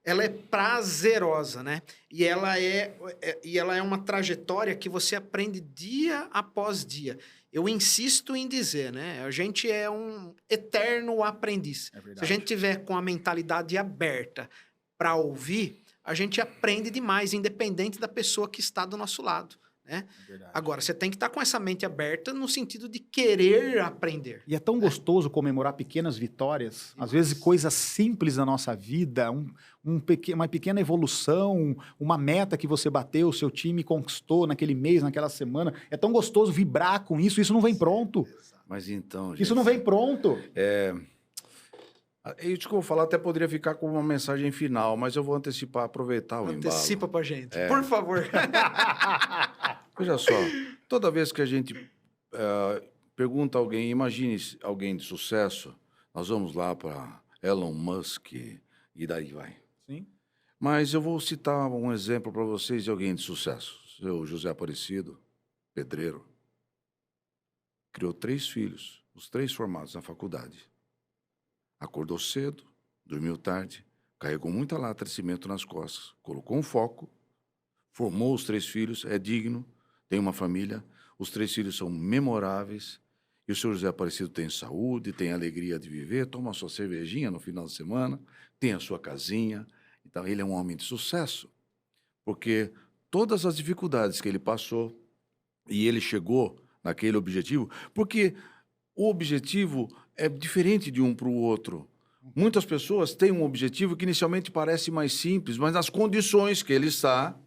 ela é prazerosa, né? E ela é uma trajetória que você aprende dia após dia. Eu insisto em dizer, né? A gente é um eterno aprendiz. É Se verdade. a gente tiver com a mentalidade aberta para ouvir, a gente aprende demais, independente da pessoa que está do nosso lado, né? É verdade. Agora, você tem que estar com essa mente aberta no sentido de querer aprender. E é tão gostoso comemorar pequenas vitórias, às vezes coisas simples na nossa vida, uma pequena evolução, uma meta que você bateu, o seu time conquistou naquele mês, naquela semana. É tão gostoso vibrar com isso, isso não vem pronto. Mas então, gente, Isso não vem pronto. isso que eu vou falar até poderia ficar como uma mensagem final, mas eu vou antecipar, aproveitar o Antecipa pra gente, É. por favor. Veja só, toda vez que a gente pergunta a alguém, imagine alguém de sucesso, nós vamos lá para Elon Musk e daí vai. Sim. Mas eu vou citar um exemplo para vocês de alguém de sucesso. Seu José Aparecido, pedreiro, criou 3 filhos, os 3 formados na faculdade. Acordou cedo, dormiu tarde, carregou muita lata de cimento nas costas, colocou um foco, formou os 3 filhos, é digno, tem uma família, os 3 filhos são memoráveis, e o senhor José Aparecido tem saúde, tem alegria de viver, toma a sua cervejinha no final de semana, tem a sua casinha. Então, ele é um homem de sucesso, porque todas as dificuldades que ele passou e ele chegou naquele objetivo, porque o objetivo é diferente de um para o outro. Muitas pessoas têm um objetivo que inicialmente parece mais simples, mas nas condições que ele está,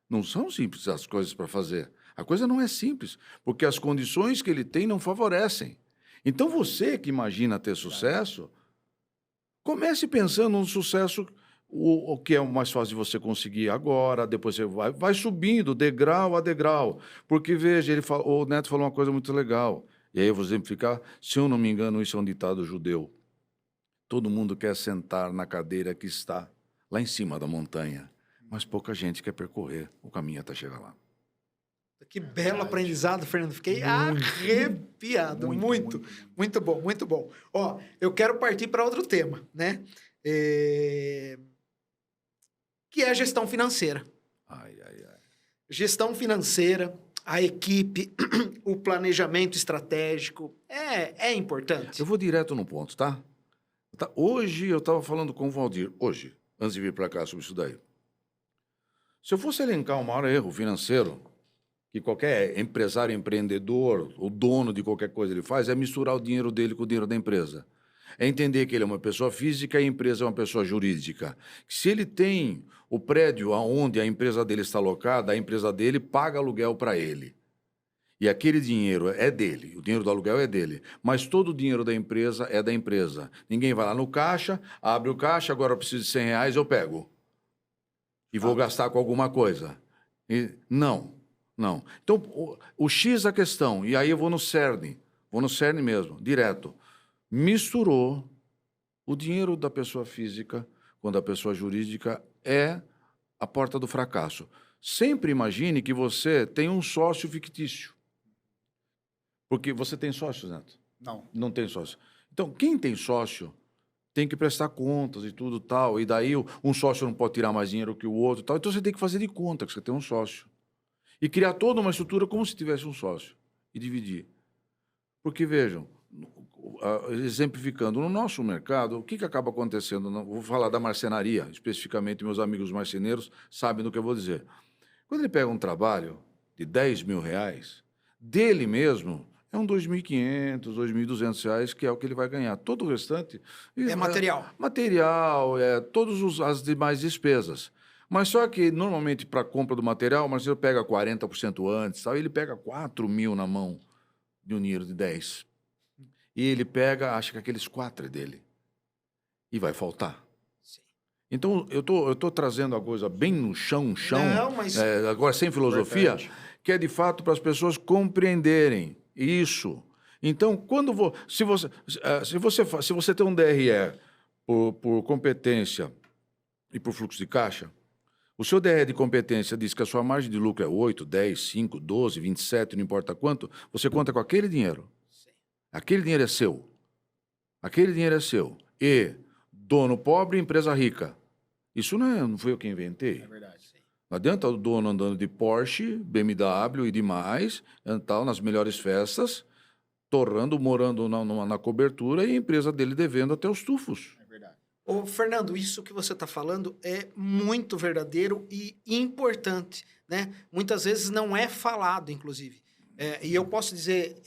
não são simples as coisas para fazer. A coisa não é simples, porque as condições que ele tem não favorecem. Então, você que imagina ter sucesso, comece pensando no sucesso, o que é o mais fácil de você conseguir agora, depois você vai subindo degrau a degrau. Porque, veja, o Neto falou uma coisa muito legal, e aí eu vou exemplificar, se eu não me engano, isso é um ditado judeu. Todo mundo quer sentar na cadeira que está lá em cima da montanha, mas pouca gente quer percorrer o caminho até chegar lá. Que belo aprendizado, Fernando. Fiquei arrepiado. Muito bom, muito bom. Ó, eu quero partir para outro tema, né? Que é a gestão financeira. Ai, ai, ai. Gestão financeira, a equipe, o planejamento estratégico é importante. Eu vou direto no ponto, tá? Hoje eu estava falando com o Valdir, hoje, antes de vir para cá sobre isso daí. Se eu fosse elencar o maior erro financeiro que qualquer empresário, empreendedor, o dono de qualquer coisa ele faz, é misturar o dinheiro dele com o dinheiro da empresa. É entender que ele é uma pessoa física e a empresa é uma pessoa jurídica. Se ele tem o prédio onde a empresa dele está alocada, a empresa dele paga aluguel para ele. E aquele dinheiro é dele, o dinheiro do aluguel é dele. Mas todo o dinheiro da empresa é da empresa. Ninguém vai lá no caixa, abre o caixa, agora eu preciso de R$100, eu pego. E vou gastar com alguma coisa. Não. Então, o X a questão, e aí eu vou no cerne mesmo, direto. Misturou o dinheiro da pessoa física com a da pessoa jurídica é a porta do fracasso. Sempre imagine que você tem um sócio fictício. Porque você tem sócios, Neto? Não. Não tem sócio. Então, quem tem sócio tem que prestar contas e tudo tal, e daí um sócio não pode tirar mais dinheiro que o outro tal, então você tem que fazer de conta que você tem um sócio. E criar toda uma estrutura como se tivesse um sócio. E dividir. Porque, vejam, exemplificando, no nosso mercado, o que acaba acontecendo? Vou falar da marcenaria, especificamente, meus amigos marceneiros sabem do que eu vou dizer. Quando ele pega um trabalho de R$10 mil, dele mesmo é um R$ 2.500, R$ 2.200, que é o que ele vai ganhar. Todo o restante... É material. Material, todas as demais despesas. Mas só que, normalmente, para a compra do material, o Marcelo pega 40% antes, sabe? Ele pega 4 mil na mão de um dinheiro de 10. E ele pega, acha que aqueles 4 é dele. E vai faltar. Sim. Então, eu tô trazendo a coisa bem no chão, Não, mas... agora sem filosofia, Importante. que é de fato para as pessoas compreenderem isso. Então, se você tem um DRE por competência e por fluxo de caixa, o seu DRE de competência diz que a sua margem de lucro é 8, 10, 5, 12, 27, não importa quanto, você conta com aquele dinheiro. Sim. Aquele dinheiro é seu. Aquele dinheiro é seu. E dono pobre, empresa rica. Isso não foi eu que inventei. É verdade. Não adianta o dono andando de Porsche, BMW e demais, tal, nas melhores festas, torrando, morando na cobertura e a empresa dele devendo até os tufos. É verdade. Ô, Fernando, isso que você está falando é muito verdadeiro e importante, né? Muitas vezes não é falado, inclusive. E eu posso dizer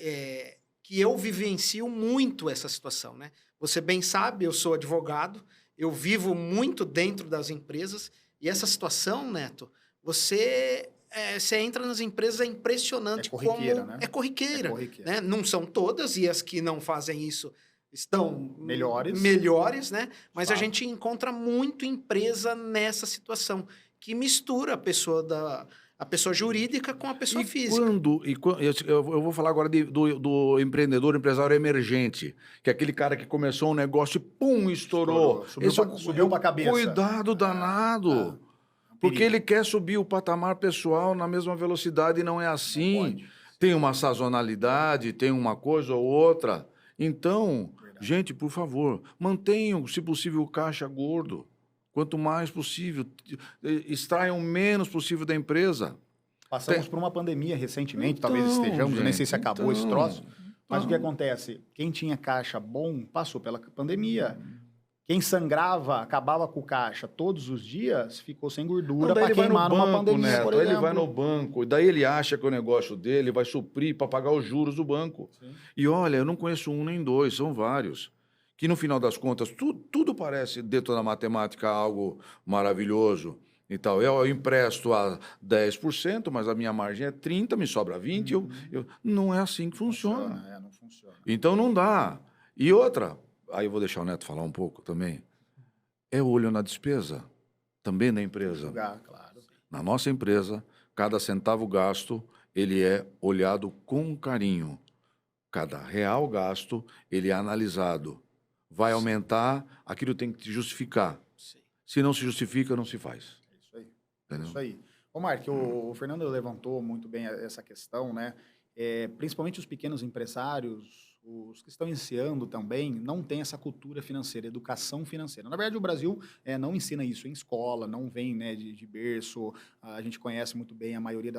que eu vivencio muito essa situação, né? Você bem sabe, eu sou advogado, eu vivo muito dentro das empresas e essa situação, Neto, você entra nas empresas, é impressionante corriqueira, como... né? É corriqueira, É corriqueira. né? Não são todas e as que não fazem isso estão Melhores. né? Mas a Fato. gente encontra muito empresa nessa situação que mistura a pessoa jurídica com a pessoa física. Eu vou falar agora do empreendedor, empresário emergente, que é aquele cara que começou um negócio e pum, estourou. Subiu pra cabeça. Cuidado danado. Porque ele quer subir o patamar pessoal na mesma velocidade e não é assim. Não pode. Tem uma sazonalidade, tem uma coisa ou outra. Então, gente, por favor, mantenham, se possível, o caixa gordo. Quanto mais possível, extraiam o menos possível da empresa. Passamos por uma pandemia recentemente, Então, talvez estejamos, eu nem sei se gente, acabou esse troço. Mas o que então. acontece? Quem tinha caixa bom passou pela pandemia. Quem sangrava, acabava com o caixa todos os dias, ficou sem gordura para queimar numa pandemia, Neto, por aí exemplo. ele vai no banco, e daí ele acha que o negócio dele vai suprir para pagar os juros do banco. Sim. E olha, eu não conheço um nem dois, são vários. Que no final das contas, tudo parece, dentro da matemática, algo maravilhoso e tal. Eu empresto a 10%, mas a minha margem é 30%, me sobra 20%. Não é assim que funciona. Não funciona. Então não dá. E outra, aí eu vou deixar o Neto falar um pouco também, é olho na despesa, também da empresa. Claro. Na nossa empresa, cada centavo gasto, ele é olhado com carinho. Cada real gasto, ele é analisado. Vai aumentar, aquilo tem que justificar. Sim. Se não se justifica, não se faz. É isso aí. Entendeu? Isso aí. Ô, Mark, o Fernando levantou muito bem essa questão, né? Principalmente os pequenos empresários, os que estão iniciando também, não têm essa cultura financeira, educação financeira. Na verdade, o Brasil não ensina isso em escola, não vem, né, de berço. A gente conhece muito bem a maioria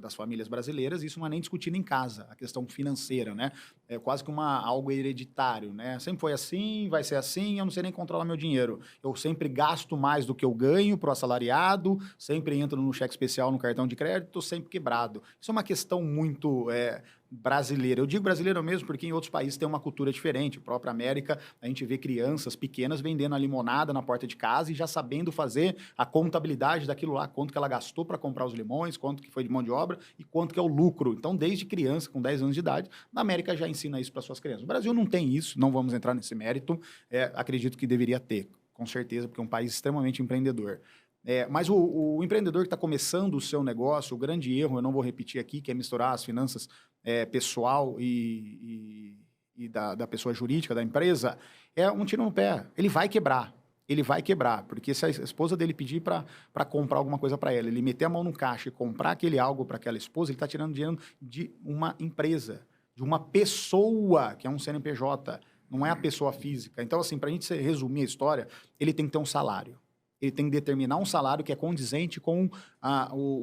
das famílias brasileiras, isso não é nem discutido em casa, a questão financeira, né? É quase que algo hereditário, né? Sempre foi assim, vai ser assim, eu não sei nem controlar meu dinheiro. Eu sempre gasto mais do que eu ganho pro assalariado, sempre entro no cheque especial, no cartão de crédito, estou sempre quebrado. Isso é uma questão muito brasileira. Eu digo brasileiro mesmo porque em outros países tem uma cultura diferente. A própria América, a gente vê crianças pequenas vendendo a limonada na porta de casa e já sabendo fazer a contabilidade daquilo lá, quanto que ela gastou para comprar os limões, quanto que foi de mão de obra e quanto que é o lucro. Então, desde criança, com 10 anos de idade, na América já ensina isso para suas crianças. O Brasil não tem isso, não vamos entrar nesse mérito. Acredito que deveria ter, com certeza, porque é um país extremamente empreendedor. Mas o empreendedor que está começando o seu negócio, o grande erro, eu não vou repetir aqui, que é misturar as finanças pessoal e da pessoa jurídica, da empresa, é um tiro no pé. Ele vai quebrar. Ele vai quebrar, porque se a esposa dele pedir para comprar alguma coisa para ela, ele meter a mão no caixa e comprar aquele algo para aquela esposa, ele está tirando dinheiro de uma empresa, de uma pessoa, que é um CNPJ, não é a pessoa física. Então, assim, para a gente resumir a história, ele tem que ter um salário. Ele tem que determinar um salário que é condizente com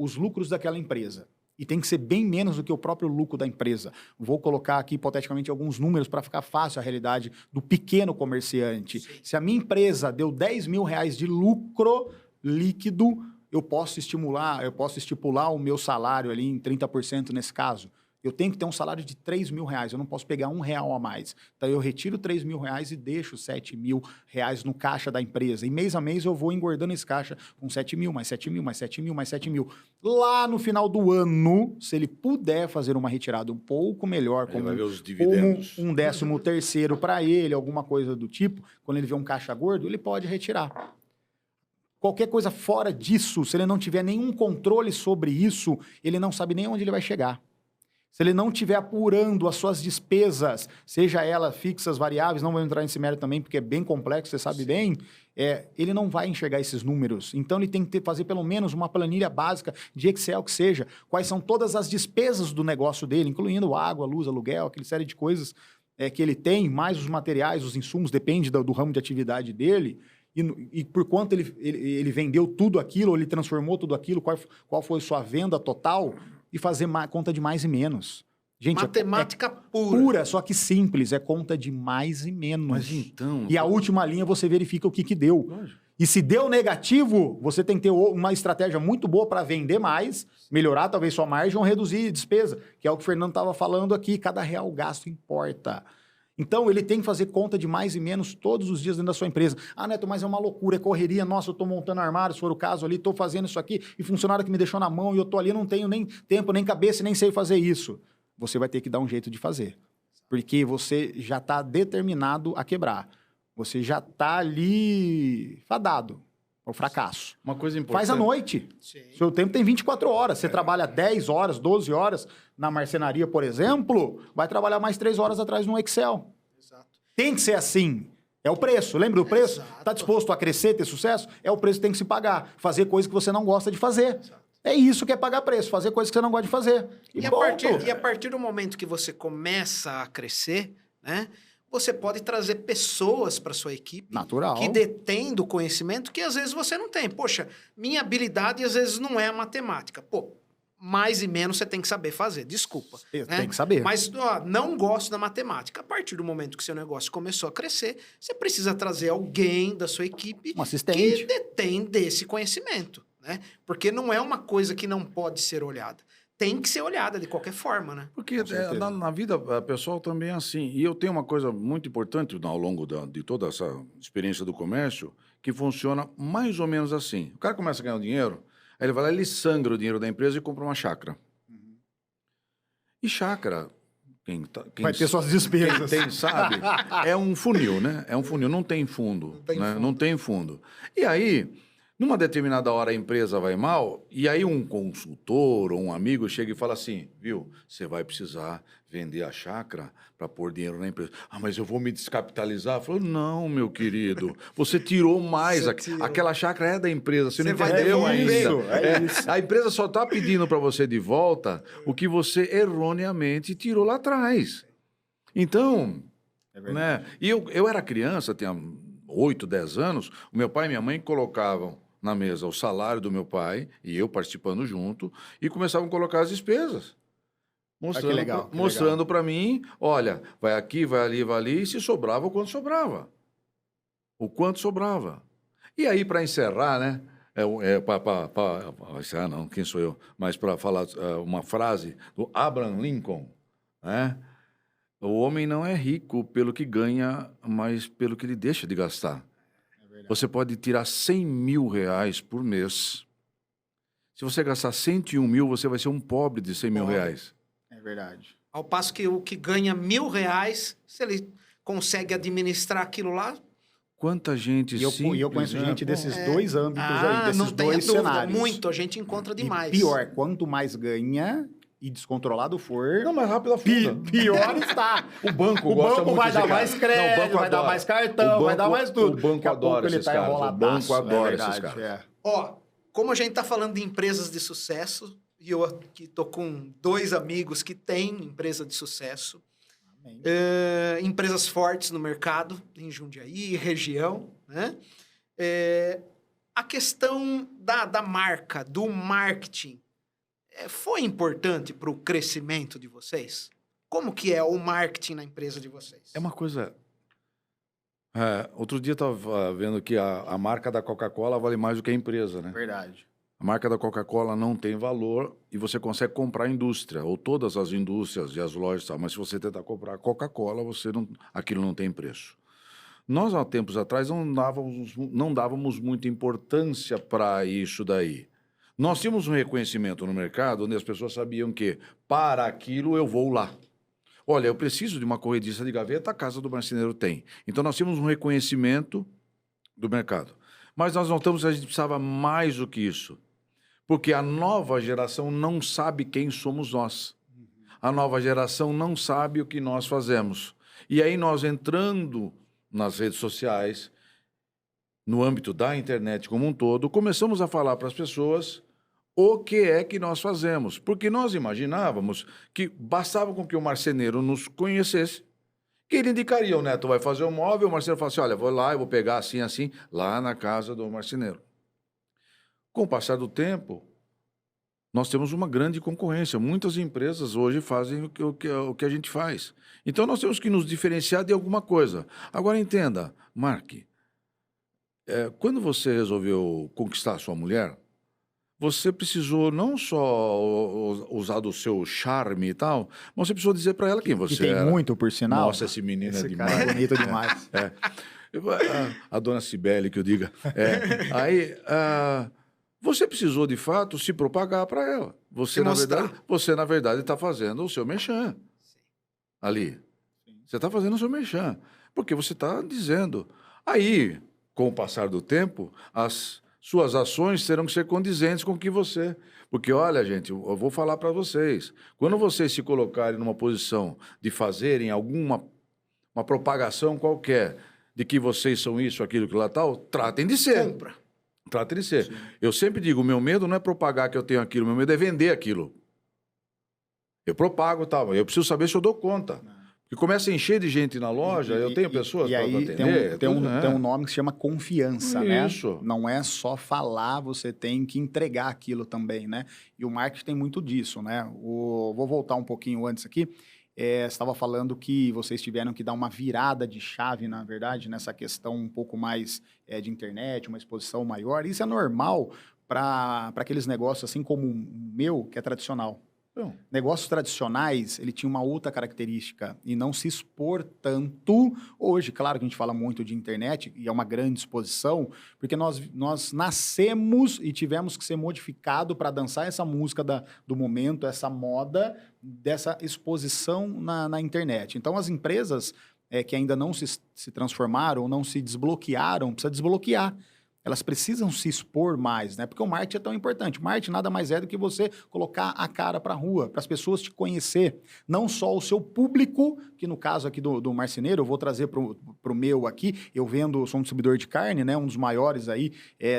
os lucros daquela empresa. E tem que ser bem menos do que o próprio lucro da empresa. Vou colocar aqui, hipoteticamente, alguns números para ficar fácil a realidade do pequeno comerciante. Sim. Se a minha empresa deu R$10 mil de lucro líquido, eu posso estipular o meu salário ali em 30% nesse caso. Eu tenho que ter um salário de R$ 3.000, eu não posso pegar R$ 1 a mais. Então eu retiro R$ 3.000 e deixo R$ 7.000 no caixa da empresa. E mês a mês eu vou engordando esse caixa com 7.000, mais 7.000, mais 7.000, mais 7.000. Lá no final do ano, se ele puder fazer uma retirada um pouco melhor, Ele vai ver os como dividendos. um 13º para ele, alguma coisa do tipo, quando ele vê um caixa gordo, ele pode retirar. Qualquer coisa fora disso, se ele não tiver nenhum controle sobre isso, ele não sabe nem onde ele vai chegar. Se ele não estiver apurando as suas despesas, seja elas fixas, variáveis, não vou entrar nesse mérito também, porque é bem complexo, você sabe bem, ele não vai enxergar esses números. Então, ele tem que fazer pelo menos uma planilha básica de Excel que seja, quais são todas as despesas do negócio dele, incluindo água, luz, aluguel, aquela série de coisas que ele tem, mais os materiais, os insumos, depende do ramo de atividade dele, e por quanto ele vendeu tudo aquilo, ou ele transformou tudo aquilo, qual foi sua venda total, e fazer conta de mais e menos. Gente, Matemática pura. Pura, só que simples, é conta de mais e menos. Mas então... E a última linha você verifica o que deu. Lógico. E se deu negativo, você tem que ter uma estratégia muito boa para vender mais, melhorar talvez sua margem ou reduzir despesa, que é o que o Fernando estava falando aqui, cada real gasto importa. Então, ele tem que fazer conta de mais e menos todos os dias dentro da sua empresa. Ah, Neto, mas é uma loucura, é correria. Nossa, eu estou montando armário, se for o caso ali, estou fazendo isso aqui, e funcionário que me deixou na mão, e eu estou ali, não tenho nem tempo, nem cabeça, nem sei fazer isso. Você vai ter que dar um jeito de fazer. Porque você já está determinado a quebrar. Você já está ali fadado ao fracasso. Uma coisa importante... Faz à noite. Sim. Seu tempo tem 24 horas. Você trabalha 10 horas, 12 horas na marcenaria, por exemplo, vai trabalhar mais 3 horas atrás no Excel. Exato. Tem que ser assim. É o preço. Lembra do preço? Exato. Está disposto a crescer, ter sucesso? É o preço que tem que se pagar. Fazer coisas que você não gosta de fazer. Exato. É isso que é pagar preço. Fazer coisas que você não gosta de fazer. E a partir do momento que você começa a crescer, né? Você pode trazer pessoas para sua equipe natural, que detêm do conhecimento que às vezes você não tem. Poxa, minha habilidade às vezes não é a matemática. Pô, mais e menos você tem que saber fazer, desculpa. Né? Tem que saber. Mas não gosto da matemática. A partir do momento que seu negócio começou a crescer, você precisa trazer alguém da sua equipe um assistente que detém desse conhecimento. Né? Porque não é uma coisa que não pode ser olhada. Tem que ser olhada de qualquer forma, né? Porque na vida pessoal também é assim. E eu tenho uma coisa muito importante ao longo de toda essa experiência do comércio, que funciona mais ou menos assim. O cara começa a ganhar dinheiro, aí ele vai lá, ele sangra o dinheiro da empresa e compra uma chácara. Uhum. E chácara, quem vai ter suas despesas. Quem tem, sabe, é um funil, né? É um funil, não tem fundo. Não tem fundo. E aí... Numa determinada hora a empresa vai mal, e aí um consultor ou um amigo chega e fala assim, viu, você vai precisar vender a chácara para pôr dinheiro na empresa. Ah, mas eu vou me descapitalizar? Falou, não, meu querido, você tirou mais. Aquela chácara é da empresa, você não entendeu ainda. Isso. A empresa só está pedindo para você de volta o que você erroneamente tirou lá atrás. Então, né? E eu era criança, tinha 8, 10 anos, o meu pai e minha mãe colocavam na mesa o salário do meu pai, e eu participando junto, e começavam a colocar as despesas. Mostrando para mim, olha, vai aqui, vai ali, e se sobrava, o quanto sobrava. O quanto sobrava. E aí, para encerrar, né? Encerrar não, quem sou eu? Mas para falar uma frase do Abraham Lincoln, né? O homem não é rico pelo que ganha, mas pelo que ele deixa de gastar. Você pode tirar 100 mil reais por mês. Se você gastar 101 mil, você vai ser um pobre de 100 mil reais. É verdade. Ao passo que o que ganha R$ 1.000, se ele consegue administrar aquilo lá... Quanta gente E eu conheço gente desses dois âmbitos aí, desses não dois dúvida, cenários. muito, a gente encontra demais. E pior, quanto mais ganha... e descontrolado for... Não, mais rápido afunda. Pior está. O banco gosta muito vai dar de mais crédito, vai dar mais cartão, vai dar mais tudo. O banco adora esses caras. O banco adora esses caras. Ó, como a gente tá falando de empresas de sucesso, e eu aqui tô com 2 amigos que têm empresa de sucesso, empresas fortes no mercado, em Jundiaí, região, né? A questão da marca, do marketing, foi importante para o crescimento de vocês? Como que é o marketing na empresa de vocês? É uma coisa... outro dia eu estava vendo que a marca da Coca-Cola vale mais do que a empresa, né? Verdade. A marca da Coca-Cola não tem valor e você consegue comprar a indústria, ou todas as indústrias e as lojas, tal, mas se você tentar comprar a Coca-Cola, aquilo não tem preço. Nós, há tempos atrás, não dávamos muita importância para isso daí. Nós tínhamos um reconhecimento no mercado onde as pessoas sabiam que, para aquilo, eu vou lá. Olha, eu preciso de uma corrediça de gaveta, a Casa do Marceneiro tem. Então, nós tínhamos um reconhecimento do mercado. Mas nós notamos que a gente precisava mais do que isso. Porque a nova geração não sabe quem somos nós. A nova geração não sabe o que nós fazemos. E aí nós entrando nas redes sociais, no âmbito da internet como um todo, começamos a falar para as pessoas o que é que nós fazemos. Porque nós imaginávamos que bastava com que o marceneiro nos conhecesse, que ele indicaria, o Neto vai fazer um móvel, o marceneiro fala assim, olha, vou lá, eu vou pegar assim, assim, lá na casa do marceneiro. Com o passar do tempo, nós temos uma grande concorrência. Muitas empresas hoje fazem o que a gente faz. Então, nós temos que nos diferenciar de alguma coisa. Agora, entenda, Mark, quando você resolveu conquistar a sua mulher, você precisou não só usar do seu charme e tal, mas você precisou dizer para ela quem você tem era. muito, por sinal. Nossa, esse menino é Esse demais. cara é bonito demais. A dona Cibele, que eu diga. Aí, você precisou, de fato, se propagar para ela. Você, na verdade, está fazendo o seu merchan. Ali. Você está fazendo o seu merchan. Porque você está dizendo. Aí, com o passar do tempo, as suas ações terão que ser condizentes com o que você... Porque, olha, gente, eu vou falar para vocês. Quando vocês se colocarem numa posição de fazerem uma propagação qualquer de que vocês são isso, aquilo, que lá tal, tratem de ser. Compra. Tratem de ser. Sim. Eu sempre digo, o meu medo não é propagar que eu tenho aquilo, o meu medo é vender aquilo. Eu propago e tal, eu preciso saber se eu dou conta. Porque começa a encher de gente na loja, eu tenho pessoas para atender. Tem um nome que se chama confiança, né? Isso. Não é só falar, você tem que entregar aquilo também, né? E o marketing tem muito disso, né? Vou voltar um pouquinho antes aqui. Você estava falando que vocês tiveram que dar uma virada de chave, na verdade, nessa questão um pouco mais de internet, uma exposição maior. Isso é normal para aqueles negócios assim como o meu, que é tradicional. Negócios tradicionais, ele tinha uma outra característica e não se expor tanto. Hoje, claro que a gente fala muito de internet e é uma grande exposição, porque nós nascemos e tivemos que ser modificado para dançar essa música do momento, essa moda dessa exposição na internet. Então, as empresas que ainda não se transformaram, não se desbloquearam, precisa desbloquear. Elas precisam se expor mais, né? Porque o marketing é tão importante. O marketing nada mais é do que você colocar a cara para a rua, para as pessoas te conhecer. Não só o seu público, que no caso aqui do marceneiro, eu vou trazer para o meu aqui, sou um distribuidor de carne, né? Um dos maiores aí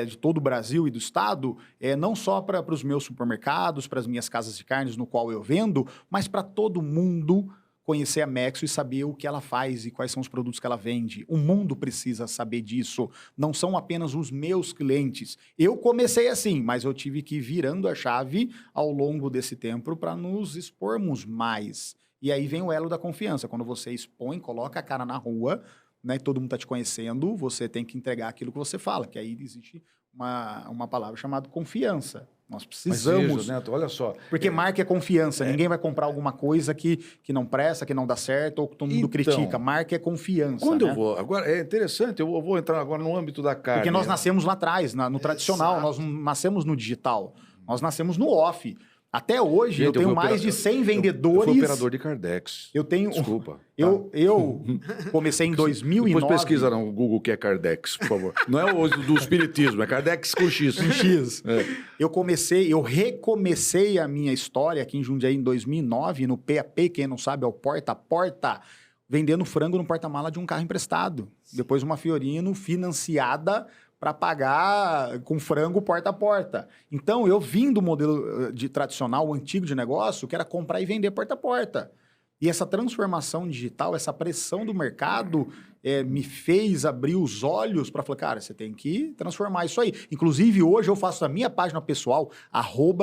de todo o Brasil e do estado, não só para os meus supermercados, para as minhas casas de carnes no qual eu vendo, mas para todo mundo conhecer a Mexo e saber o que ela faz e quais são os produtos que ela vende. O mundo precisa saber disso. Não são apenas os meus clientes. Eu comecei assim, mas eu tive que ir virando a chave ao longo desse tempo para nos expormos mais. E aí vem o elo da confiança. Quando você expõe, coloca a cara na rua, né, todo mundo está te conhecendo, você tem que entregar aquilo que você fala, que aí existe uma palavra chamada confiança. Nós precisamos. Mas veja, Neto, olha só. Porque marca é confiança. Ninguém vai comprar alguma coisa que não presta, que não dá certo, ou que todo mundo critica. Marca é confiança. Quando né? eu vou... Agora, é interessante, eu vou entrar agora no âmbito da carne. Porque nós nascemos lá atrás, no tradicional, nós não nascemos no digital. Nós nascemos no off. Até hoje, Gente, eu tenho mais de 100 vendedores. Eu fui operador de Cardex. Eu tenho... Desculpa. Eu comecei em 2009. Depois pesquisa no Google o que é Cardex, por favor. Não é o do espiritismo, é Cardex com X. Com X. Eu recomecei a minha história aqui em Jundiaí em 2009, no PAP, quem não sabe, é o porta a porta, vendendo frango no porta-mala de um carro emprestado. Depois uma Fiorino financiada para pagar com frango porta a porta. Então, eu vim do modelo tradicional, antigo de negócio, que era comprar e vender porta a porta. E essa transformação digital, essa pressão do mercado, me fez abrir os olhos para falar, cara, você tem que transformar isso aí. Inclusive, hoje eu faço na minha página pessoal,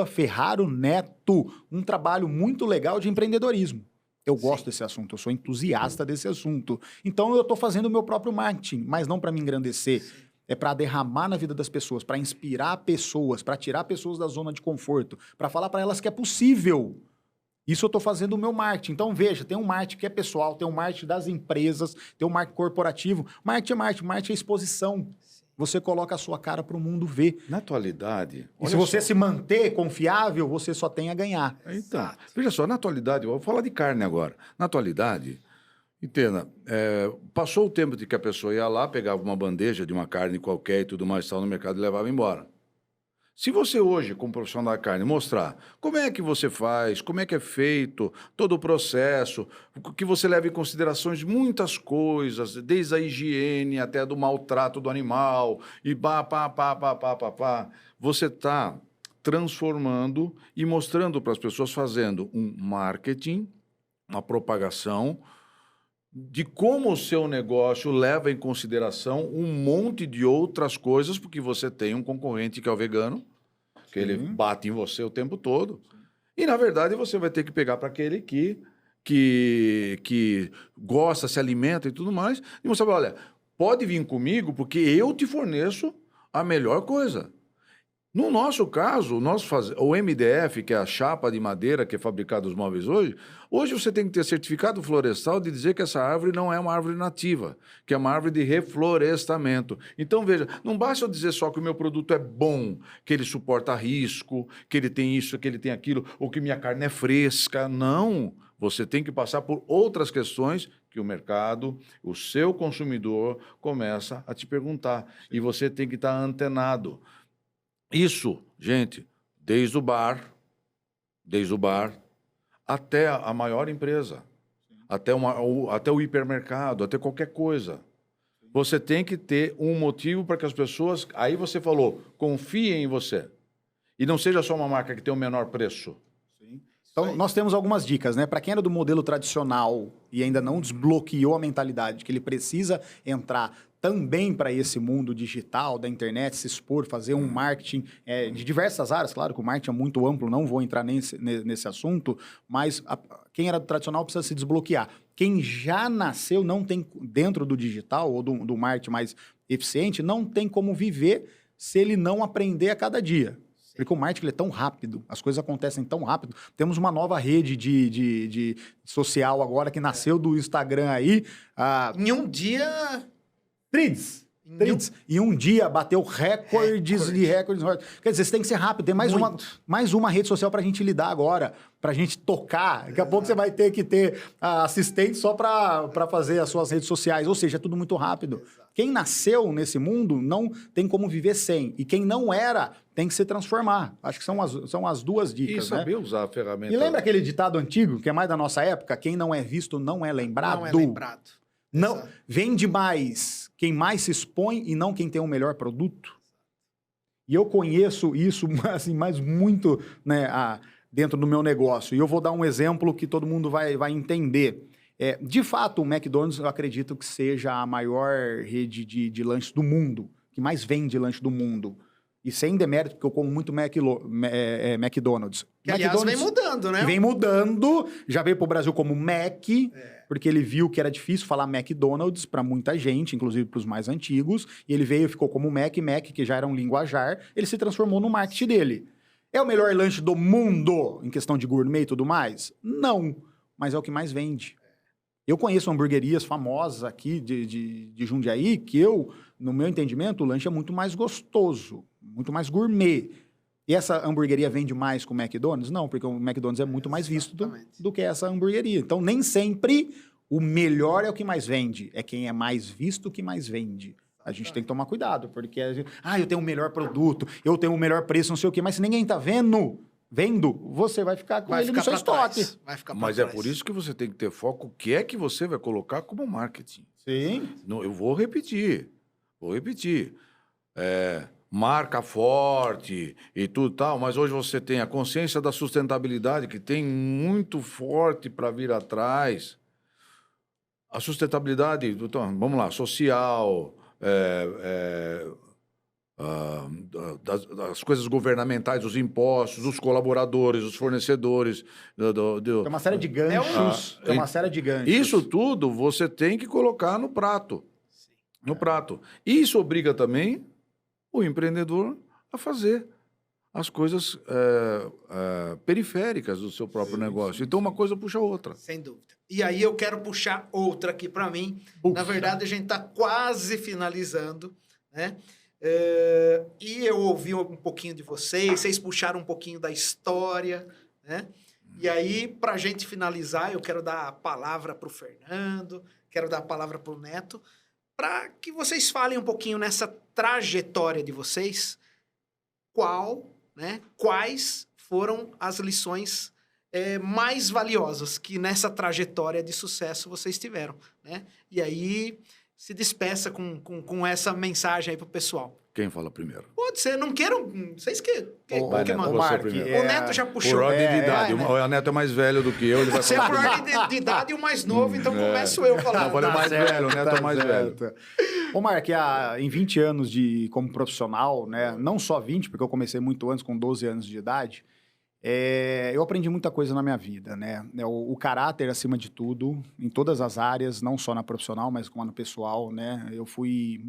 @FerraroNeto, um trabalho muito legal de empreendedorismo. Eu gosto desse assunto, eu sou entusiasta desse assunto. Então, eu estou fazendo o meu próprio marketing, mas não para me engrandecer. é para derramar na vida das pessoas, para inspirar pessoas, para tirar pessoas da zona de conforto, para falar para elas que é possível. Isso eu estou fazendo o meu marketing. Então, veja, tem um marketing que é pessoal, tem um marketing das empresas, tem um marketing corporativo. Marketing é marketing, marketing é exposição. Você coloca a sua cara para o mundo ver. Na atualidade... E se você se manter confiável, você só tem a ganhar. Então, veja só, na atualidade, eu vou falar de carne agora. Na atualidade, entenda, passou o tempo de que a pessoa ia lá, pegava uma bandeja de uma carne qualquer e tudo mais, tal, no mercado e levava embora. Se você hoje, como profissional da carne, mostrar como é que você faz, como é que é feito, todo o processo, que você leva em consideração muitas coisas, desde a higiene até do maltrato do animal, e você está transformando e mostrando para as pessoas, fazendo um marketing, uma propagação, de como o seu negócio leva em consideração um monte de outras coisas, porque você tem um concorrente que é o vegano, que ele bate em você o tempo todo. E, na verdade, você vai ter que pegar para aquele que gosta, se alimenta e tudo mais, e você vai, olha, pode vir comigo, porque eu te forneço a melhor coisa. No nosso caso, o MDF, que é a chapa de madeira que é fabricada os móveis hoje você tem que ter certificado florestal de dizer que essa árvore não é uma árvore nativa, que é uma árvore de reflorestamento. Então, veja, não basta eu dizer só que o meu produto é bom, que ele suporta risco, que ele tem isso, que ele tem aquilo, ou que minha carne é fresca. Não, você tem que passar por outras questões que o mercado, o seu consumidor, começa a te perguntar. E você tem que estar antenado. Isso, gente, desde o bar até a maior empresa, até o hipermercado, até qualquer coisa. Você tem que ter um motivo para que as pessoas... Aí você falou, confiem em você. E não seja só uma marca que tem o menor preço. Sim. Então, nós temos algumas dicas, né? Para quem era do modelo tradicional e ainda não desbloqueou a mentalidade que ele precisa entrar também para esse mundo digital, da internet, se expor, fazer um marketing de diversas áreas. Claro que o marketing é muito amplo, não vou entrar nesse assunto, mas quem era do tradicional precisa se desbloquear. Quem já nasceu, não tem, dentro do digital ou do marketing mais eficiente, não tem como viver se ele não aprender a cada dia. Porque o marketing ele é tão rápido, as coisas acontecem tão rápido. Temos uma nova rede de social agora que nasceu do Instagram aí. Em um dia... Threads. E um dia bateu recordes e recordes. Quer dizer, você tem que ser rápido. Tem mais uma rede social para a gente lidar agora, para a gente tocar. Daqui a pouco você vai ter que ter assistente só para fazer as suas redes sociais. Ou seja, é tudo muito rápido. Quem nasceu nesse mundo não tem como viver sem. E quem não era tem que se transformar. Acho que são as duas dicas. E saber usar a ferramenta. E lembra aquele ditado antigo, que é mais da nossa época? Quem não é visto não é lembrado. Não é lembrado. Não, vende mais quem mais se expõe e não quem tem o melhor produto. E eu conheço isso assim, mas muito, né, dentro do meu negócio. E eu vou dar um exemplo que todo mundo vai entender. De fato, o McDonald's, eu acredito que seja a maior rede de lanches do mundo, que mais vende lanche do mundo. E sem demérito, porque eu como muito McDonald's. Que, aliás, vem mudando, né? Vem mudando, já veio para o Brasil como Mac, porque ele viu que era difícil falar McDonald's para muita gente, inclusive para os mais antigos, e ele veio e ficou como Mac, que já era um linguajar, ele se transformou no marketing dele. É o melhor lanche do mundo em questão de gourmet e tudo mais? Não, mas é o que mais vende. Eu conheço hamburguerias famosas aqui de Jundiaí, que no meu entendimento, o lanche é muito mais gostoso, muito mais gourmet. E essa hamburgueria vende mais que o McDonald's? Não, porque o McDonald's é muito mais visto do que essa hamburgueria. Então, nem sempre o melhor é o que mais vende. É quem é mais visto que mais vende. A gente tem que tomar cuidado, porque eu tenho o melhor produto, eu tenho o melhor preço, não sei o quê, mas se ninguém está vendo, você vai ficar com ele no seu estoque. Mas é por isso que você tem que ter foco o que é que você vai colocar como marketing. Sim. Eu vou repetir. Marca forte e tudo tal, mas hoje você tem a consciência da sustentabilidade que tem muito forte para vir atrás. A sustentabilidade, então, vamos lá, social, das coisas governamentais, os impostos, os colaboradores, os fornecedores. Tem uma série de ganchos. Tem uma série de ganchos. Isso tudo você tem que colocar no prato. no prato. E isso obriga também o empreendedor a fazer as coisas periféricas do seu próprio negócio. Então, uma coisa puxa a outra. Sem dúvida. E aí eu quero puxar outra aqui para mim. Na verdade, a gente está quase finalizando, né? E eu ouvi um pouquinho de vocês puxaram um pouquinho da história, né? E aí, para a gente finalizar, eu quero dar a palavra para o Fernando, quero dar a palavra para o Neto, para que vocês falem um pouquinho nessa trajetória de vocês, quais foram as lições mais valiosas que nessa trajetória de sucesso vocês tiveram, né? E aí, se despeça com essa mensagem aí pro pessoal. Quem fala primeiro? Pode ser, não queiram... Vocês que mandam. O O Neto já puxou. Por ordem de idade. né? O Neto é mais velho do que eu. Ele vai Você é falar por primeiro. ordem de idade e o mais novo, então começo eu Não, falando. eu falei o mais velho, o Neto é mais velho. Ô, Mark, em 20 anos como profissional, né, não só 20, porque eu comecei muito antes, com 12 anos de idade, eu aprendi muita coisa na minha vida, né? O caráter, acima de tudo, em todas as áreas, não só na profissional, mas como no pessoal, né? Eu fui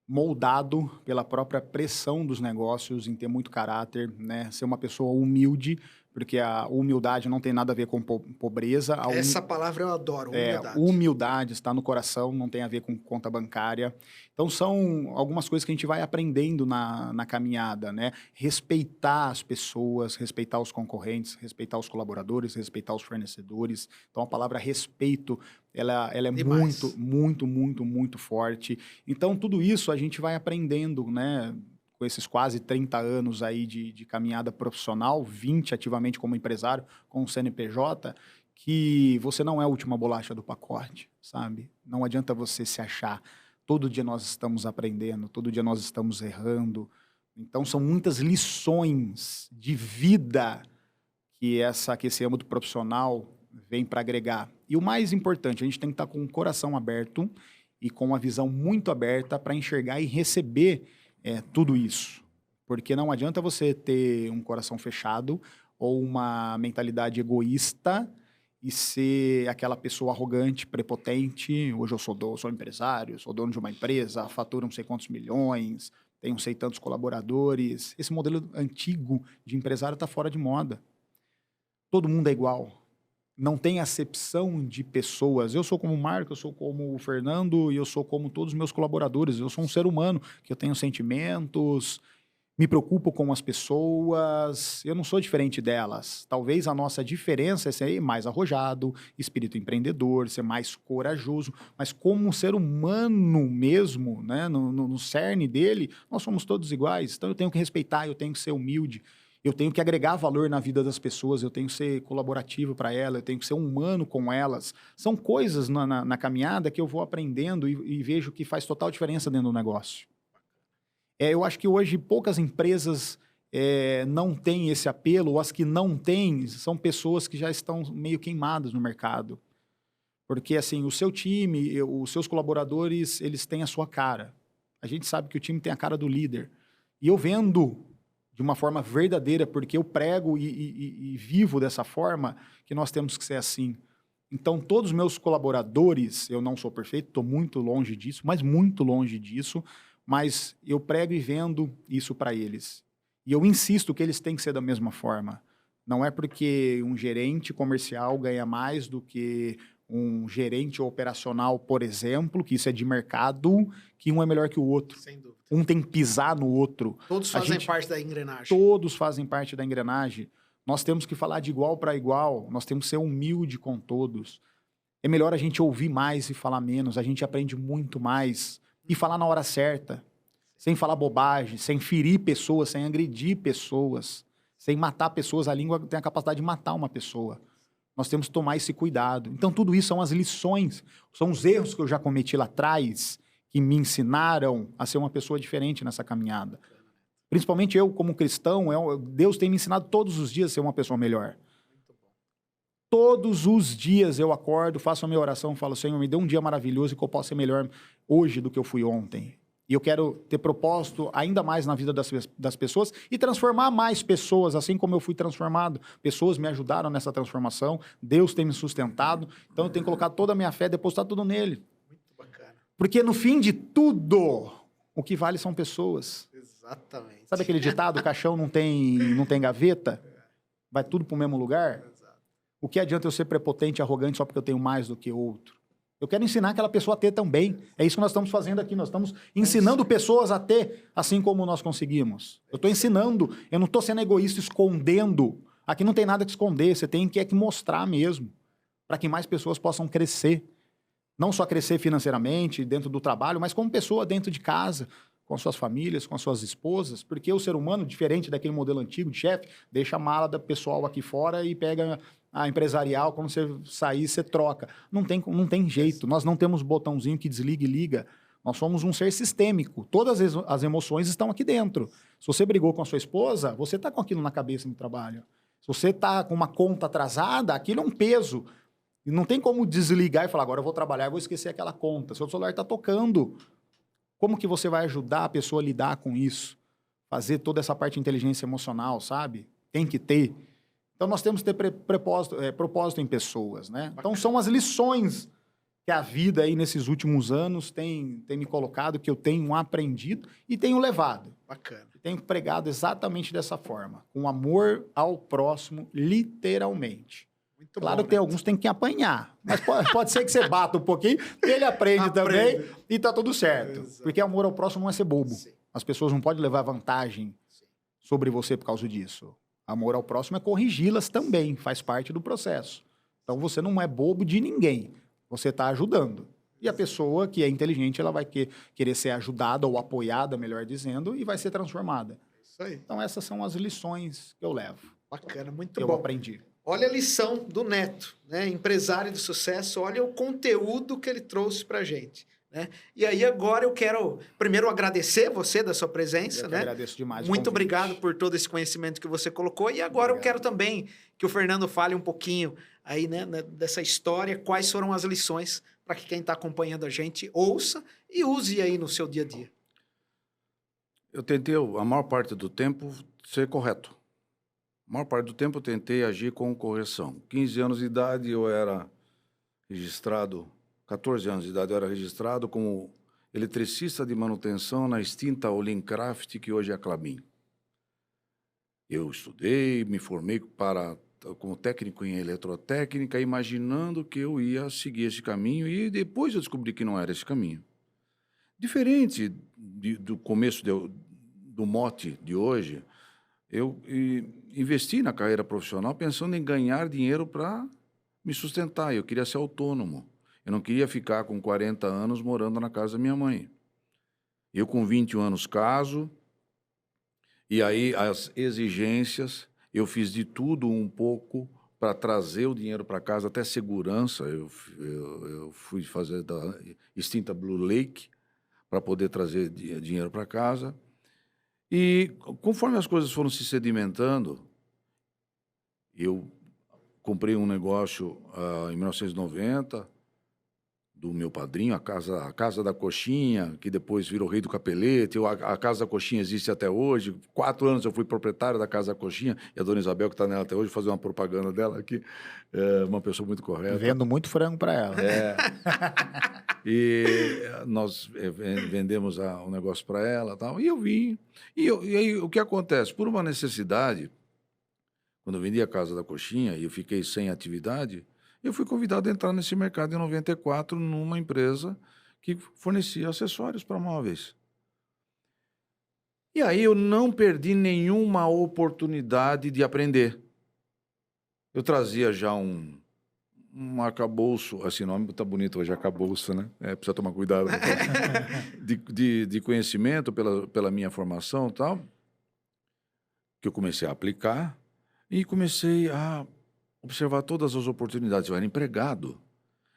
moldado pela própria pressão dos negócios em ter muito caráter, né? Ser uma pessoa humilde, porque a humildade não tem nada a ver com pobreza. Essa palavra eu adoro, humildade. Humildade está no coração, não tem a ver com conta bancária. Então, são algumas coisas que a gente vai aprendendo na caminhada, né? Respeitar as pessoas, respeitar os concorrentes, respeitar os colaboradores, respeitar os fornecedores. Então, a palavra respeito, ela é Demais. muito forte. Então, tudo isso a gente vai aprendendo, né? Com esses quase 30 anos aí de caminhada profissional, 20 ativamente como empresário, com o CNPJ, que você não é a última bolacha do pacote, sabe? Não adianta você se achar. Todo dia nós estamos aprendendo, todo dia nós estamos errando. Então, são muitas lições de vida que esse âmbito profissional vem para agregar. E o mais importante, a gente tem que estar com o coração aberto e com uma visão muito aberta para enxergar e receber tudo isso. Porque não adianta você ter um coração fechado ou uma mentalidade egoísta e ser aquela pessoa arrogante, prepotente. Hoje eu sou empresário, sou dono de uma empresa, faturo não sei quantos milhões, tenho não sei tantos colaboradores. Esse modelo antigo de empresário está fora de moda. Todo mundo é igual. Não tem acepção de pessoas. Eu sou como o Marco, eu sou como o Fernando e eu sou como todos os meus colaboradores. Eu sou um ser humano, que eu tenho sentimentos, me preocupo com as pessoas, eu não sou diferente delas. Talvez a nossa diferença é ser mais arrojado, espírito empreendedor, ser mais corajoso, mas como um ser humano mesmo, né, no cerne dele, nós somos todos iguais. Então eu tenho que respeitar, eu tenho que ser humilde. Eu tenho que agregar valor na vida das pessoas, eu tenho que ser colaborativo para elas, eu tenho que ser humano com elas. São coisas na caminhada que eu vou aprendendo e vejo que faz total diferença dentro do negócio. Eu acho que hoje poucas empresas não têm esse apelo, ou as que não têm são pessoas que já estão meio queimadas no mercado. Porque, assim, o seu time, os seus colaboradores, eles têm a sua cara. A gente sabe que o time tem a cara do líder. E eu vendo de uma forma verdadeira, porque eu prego e vivo dessa forma, que nós temos que ser assim. Então, todos os meus colaboradores, eu não sou perfeito, estou muito longe disso, mas muito longe disso, mas eu prego e vendo isso para eles. E eu insisto que eles têm que ser da mesma forma. Não é porque um gerente comercial ganha mais do que um gerente operacional, por exemplo, que isso é de mercado, que um é melhor que o outro. Sem dúvida. Um tem que pisar no outro. Todos fazem parte da engrenagem. Todos fazem parte da engrenagem. Nós temos que falar de igual para igual. Nós temos que ser humilde com todos. É melhor a gente ouvir mais e falar menos. A gente aprende muito mais. E falar na hora certa. Sem falar bobagem, sem ferir pessoas, sem agredir pessoas, sem matar pessoas. A língua tem a capacidade de matar uma pessoa. Nós temos que tomar esse cuidado. Então, tudo isso são as lições, são os erros que eu já cometi lá atrás, que me ensinaram a ser uma pessoa diferente nessa caminhada. Principalmente eu, como cristão, Deus tem me ensinado todos os dias a ser uma pessoa melhor. Todos os dias eu acordo, faço a minha oração, falo, Senhor, me dê um dia maravilhoso e que eu possa ser melhor hoje do que eu fui ontem. E eu quero ter propósito ainda mais na vida das pessoas e transformar mais pessoas, assim como eu fui transformado. Pessoas me ajudaram nessa transformação, Deus tem me sustentado, então eu tenho colocado toda a minha fé, depositado tudo nele. Muito bacana. Porque no fim de tudo, o que vale são pessoas. Exatamente. Sabe aquele ditado, o caixão não tem gaveta? Vai tudo para o mesmo lugar? Exato. O que adianta eu ser prepotente e arrogante só porque eu tenho mais do que outro? Eu quero ensinar aquela pessoa a ter também. É isso que nós estamos fazendo aqui. Nós estamos ensinando pessoas a ter, assim como nós conseguimos. Eu estou ensinando. Eu não estou sendo egoísta, escondendo. Aqui não tem nada que esconder. Você tem que mostrar mesmo. Para que mais pessoas possam crescer. Não só crescer financeiramente, dentro do trabalho, mas como pessoa dentro de casa, com as suas famílias, com as suas esposas. Porque o ser humano, diferente daquele modelo antigo de chefe, deixa a mala do pessoal aqui fora e pega a empresarial, quando você sair, você troca. Não tem jeito. Nós não temos botãozinho que desliga e liga. Nós somos um ser sistêmico. Todas as emoções estão aqui dentro. Se você brigou com a sua esposa, você está com aquilo na cabeça no trabalho. Se você está com uma conta atrasada, aquilo é um peso. E não tem como desligar e falar, agora eu vou trabalhar e vou esquecer aquela conta. Seu celular está tocando. Como que você vai ajudar a pessoa a lidar com isso? Fazer toda essa parte de inteligência emocional, sabe? Tem que ter. Então, nós temos que ter propósito em pessoas, né? Então, são as lições que a vida aí nesses últimos anos tem me colocado, que eu tenho aprendido e tenho levado. Bacana. Tenho pregado exatamente dessa forma, com amor ao próximo, literalmente. Muito Claro bom, que tem né? alguns que tem que apanhar, mas pode ser que você bata um pouquinho, ele aprende também e tá tudo certo. Exato. Porque amor ao próximo não é ser bobo. Sim. As pessoas não podem levar vantagem Sim. sobre você por causa disso. Amor ao próximo é corrigi-las também, faz parte do processo. Então você não é bobo de ninguém, você está ajudando. E a pessoa que é inteligente, ela vai querer ser ajudada ou apoiada, melhor dizendo, e vai ser transformada. Isso aí. Então essas são as lições que eu levo, Bacana, muito que eu bom. aprendi. Olha a lição do Neto, né? Empresário de sucesso, olha o conteúdo que ele trouxe pra gente, né? E aí agora eu quero primeiro agradecer você da sua presença, Eu que né? agradeço demais o Muito convite. obrigado por todo esse conhecimento que você colocou. E agora eu Obrigado. quero também que o Fernando fale um pouquinho aí, né, dessa história, quais foram as lições para que quem está acompanhando a gente ouça e use aí no seu dia a dia. Eu tentei, a maior parte do tempo, ser correto. A maior parte do tempo eu tentei agir com correção. 15 anos de idade eu era registrado, 14 anos de idade eu era registrado como eletricista de manutenção na extinta Olimcraft, que hoje é a Klabin. Eu estudei, me formei como técnico em eletrotécnica, imaginando que eu ia seguir esse caminho, e depois eu descobri que não era esse caminho. Diferente do começo do mote de hoje, eu investi na carreira profissional pensando em ganhar dinheiro para me sustentar. Eu queria ser autônomo. Eu não queria ficar com 40 anos morando na casa da minha mãe. Eu, com 21 anos, caso, e aí as exigências, eu fiz de tudo um pouco para trazer o dinheiro para casa, até segurança. Eu fui fazer da extinta Blue Lake para poder trazer dinheiro para casa. E conforme as coisas foram se sedimentando, eu comprei um negócio em 1990, do meu padrinho, a Casa da Coxinha, que depois virou Rei do Capelete. A Casa da Coxinha existe até hoje. 4 anos eu fui proprietário da Casa da Coxinha, e a dona Isabel, que está nela até hoje, vou fazer uma propaganda dela aqui, é uma pessoa muito correta. Vendo muito frango para ela. É. E nós vendemos um negócio para ela e tal. E eu vim. E aí o que acontece? Por uma necessidade, quando eu vendi a Casa da Coxinha e eu fiquei sem atividade, eu fui convidado a entrar nesse mercado em 94 numa empresa que fornecia acessórios para móveis. E aí eu não perdi nenhuma oportunidade de aprender. Eu trazia já um arcabouço, assim, o nome está bonito hoje, arcabouço, né? Precisa tomar cuidado. de conhecimento pela minha formação e tal, que eu comecei a aplicar e comecei a observar todas as oportunidades. Eu era empregado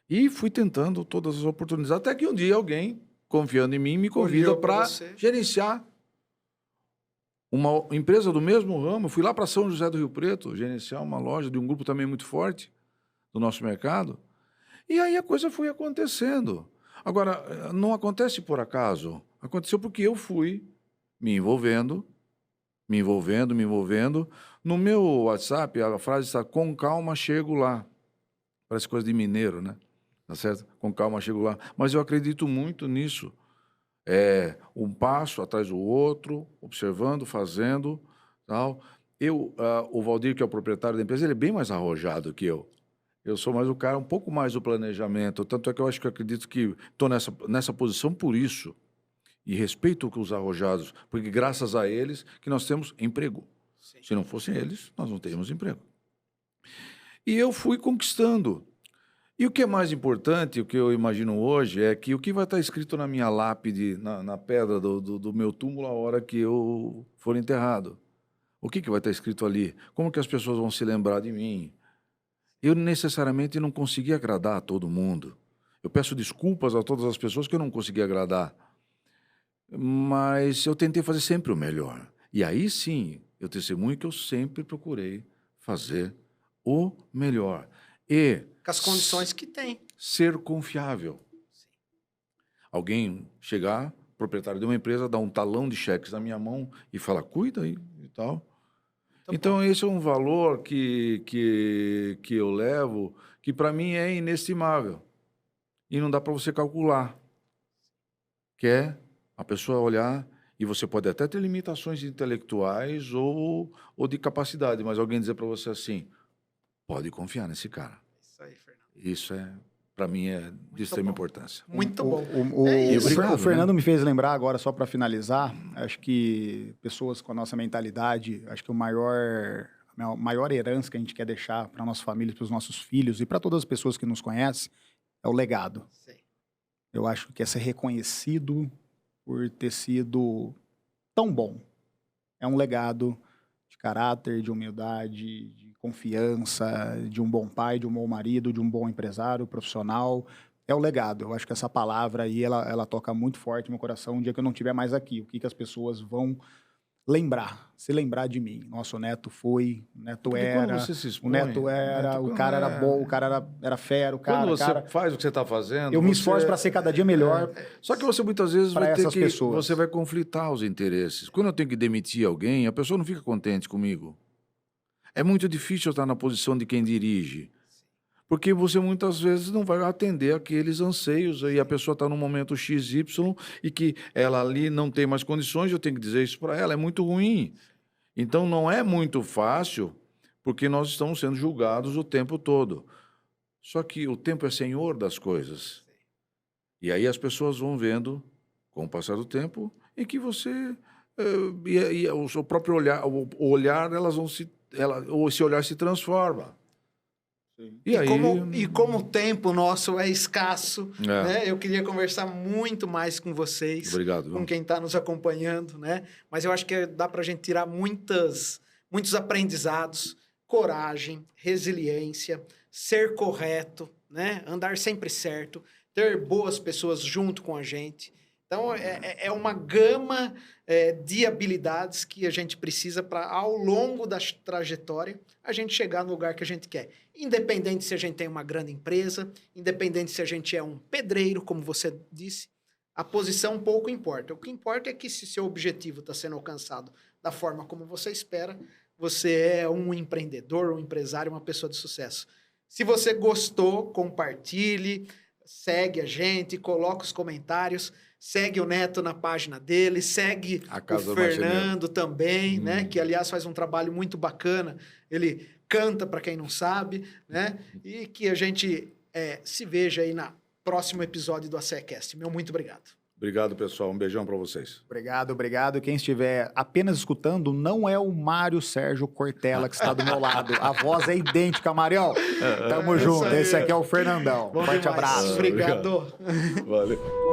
e fui tentando todas as oportunidades, até que um dia alguém, confiando em mim, me convida para gerenciar uma empresa do mesmo ramo. Eu fui lá para São José do Rio Preto, gerenciar uma loja de um grupo também muito forte do nosso mercado. E aí a coisa foi acontecendo. Agora, não acontece por acaso. Aconteceu porque eu fui me envolvendo. No meu WhatsApp, a frase está: com calma, chego lá. Parece coisa de mineiro, né? tá certo? Com calma chego lá. Mas eu acredito muito nisso. É um passo atrás do outro, observando, fazendo, tal. O Valdir, que é o proprietário da empresa, ele é bem mais arrojado que eu. Eu sou mais o cara, um pouco mais do planejamento. Tanto é que eu acho que eu acredito que estou nessa posição por isso. E respeito os arrojados, porque graças a eles que nós temos emprego. Sim. Se não fossem eles, nós não teríamos emprego. E eu fui conquistando. E o que é mais importante, o que eu imagino hoje, é que o que vai estar escrito na minha lápide, na pedra do meu túmulo a hora que eu for enterrado. O que vai estar escrito ali? Como que as pessoas vão se lembrar de mim? Eu necessariamente não consegui agradar a todo mundo. Eu peço desculpas a todas as pessoas que eu não consegui agradar. Mas eu tentei fazer sempre o melhor. E aí sim, eu testemunho que eu sempre procurei fazer o melhor. E Com as condições que tem. ser confiável. Alguém chegar, proprietário de uma empresa, dar um talão de cheques na minha mão e falar, cuida aí e tal. Então, esse é um valor que eu levo, que para mim é inestimável. E não dá para você calcular. Que é a pessoa olhar, e você pode até ter limitações intelectuais ou de capacidade, mas alguém dizer para você assim, pode confiar nesse cara. Isso aí, Fernando. Isso para mim, é de extrema importância. Muito bom. O Fernando me fez lembrar agora, só para finalizar, acho que pessoas com a nossa mentalidade, acho que a maior herança que a gente quer deixar para nossa família, para os nossos filhos e para todas as pessoas que nos conhecem, é o legado. Sim. Eu acho que é ser reconhecido por ter sido tão bom. É um legado de caráter, de humildade, de confiança, de um bom pai, de um bom marido, de um bom empresário, profissional. É o legado. Eu acho que essa palavra aí, ela toca muito forte no meu coração. Um dia que eu não estiver mais aqui, o que as pessoas vão lembrar, se lembrar de mim. Nossa, o Neto foi, o Neto Porque era, quando você se expõe, o Neto era, o cara era bom, o cara era fera, o cara... Quando você faz o que você está fazendo... Eu me esforço para ser cada dia melhor. Só que você muitas vezes para essas pessoas. Você vai conflitar os interesses. Quando eu tenho que demitir alguém, a pessoa não fica contente comigo. É muito difícil eu estar na posição de quem dirige. Porque você muitas vezes não vai atender aqueles anseios e a pessoa está num momento XY e que ela ali não tem mais condições, eu tenho que dizer isso para ela, é muito ruim. Então não é muito fácil, porque nós estamos sendo julgados o tempo todo. Só que o tempo é senhor das coisas. E aí as pessoas vão vendo, com o passar do tempo, em que você... e o seu próprio olhar, o olhar, esse olhar se transforma. Sim. E como o tempo nosso é escasso, né? Eu queria conversar muito mais com vocês. Obrigado. Com quem está nos acompanhando, né? Mas eu acho que dá para a gente tirar muitos aprendizados, coragem, resiliência, ser correto, né? Andar sempre certo, ter boas pessoas junto com a gente. Então, é uma gama de habilidades que a gente precisa para, ao longo da trajetória, a gente chegar no lugar que a gente quer. Independente se a gente tem uma grande empresa, independente se a gente é um pedreiro, como você disse, a posição pouco importa. O que importa é que se seu objetivo está sendo alcançado da forma como você espera, você é um empreendedor, um empresário, uma pessoa de sucesso. Se você gostou, compartilhe, segue a gente, coloca os comentários, segue o Neto na página dele, segue o Fernando também, né? Que, aliás, faz um trabalho muito bacana. Ele canta, para quem não sabe, né? E que a gente se veja aí no próximo episódio do ACECast. Meu muito obrigado. Obrigado, pessoal. Um beijão para vocês. Obrigado. Quem estiver apenas escutando, não é o Mário Sérgio Cortella que está do meu lado. A voz é idêntica, Marião. Tamo junto. Esse aqui é o Fernandão. Forte abraço. Obrigado. Valeu.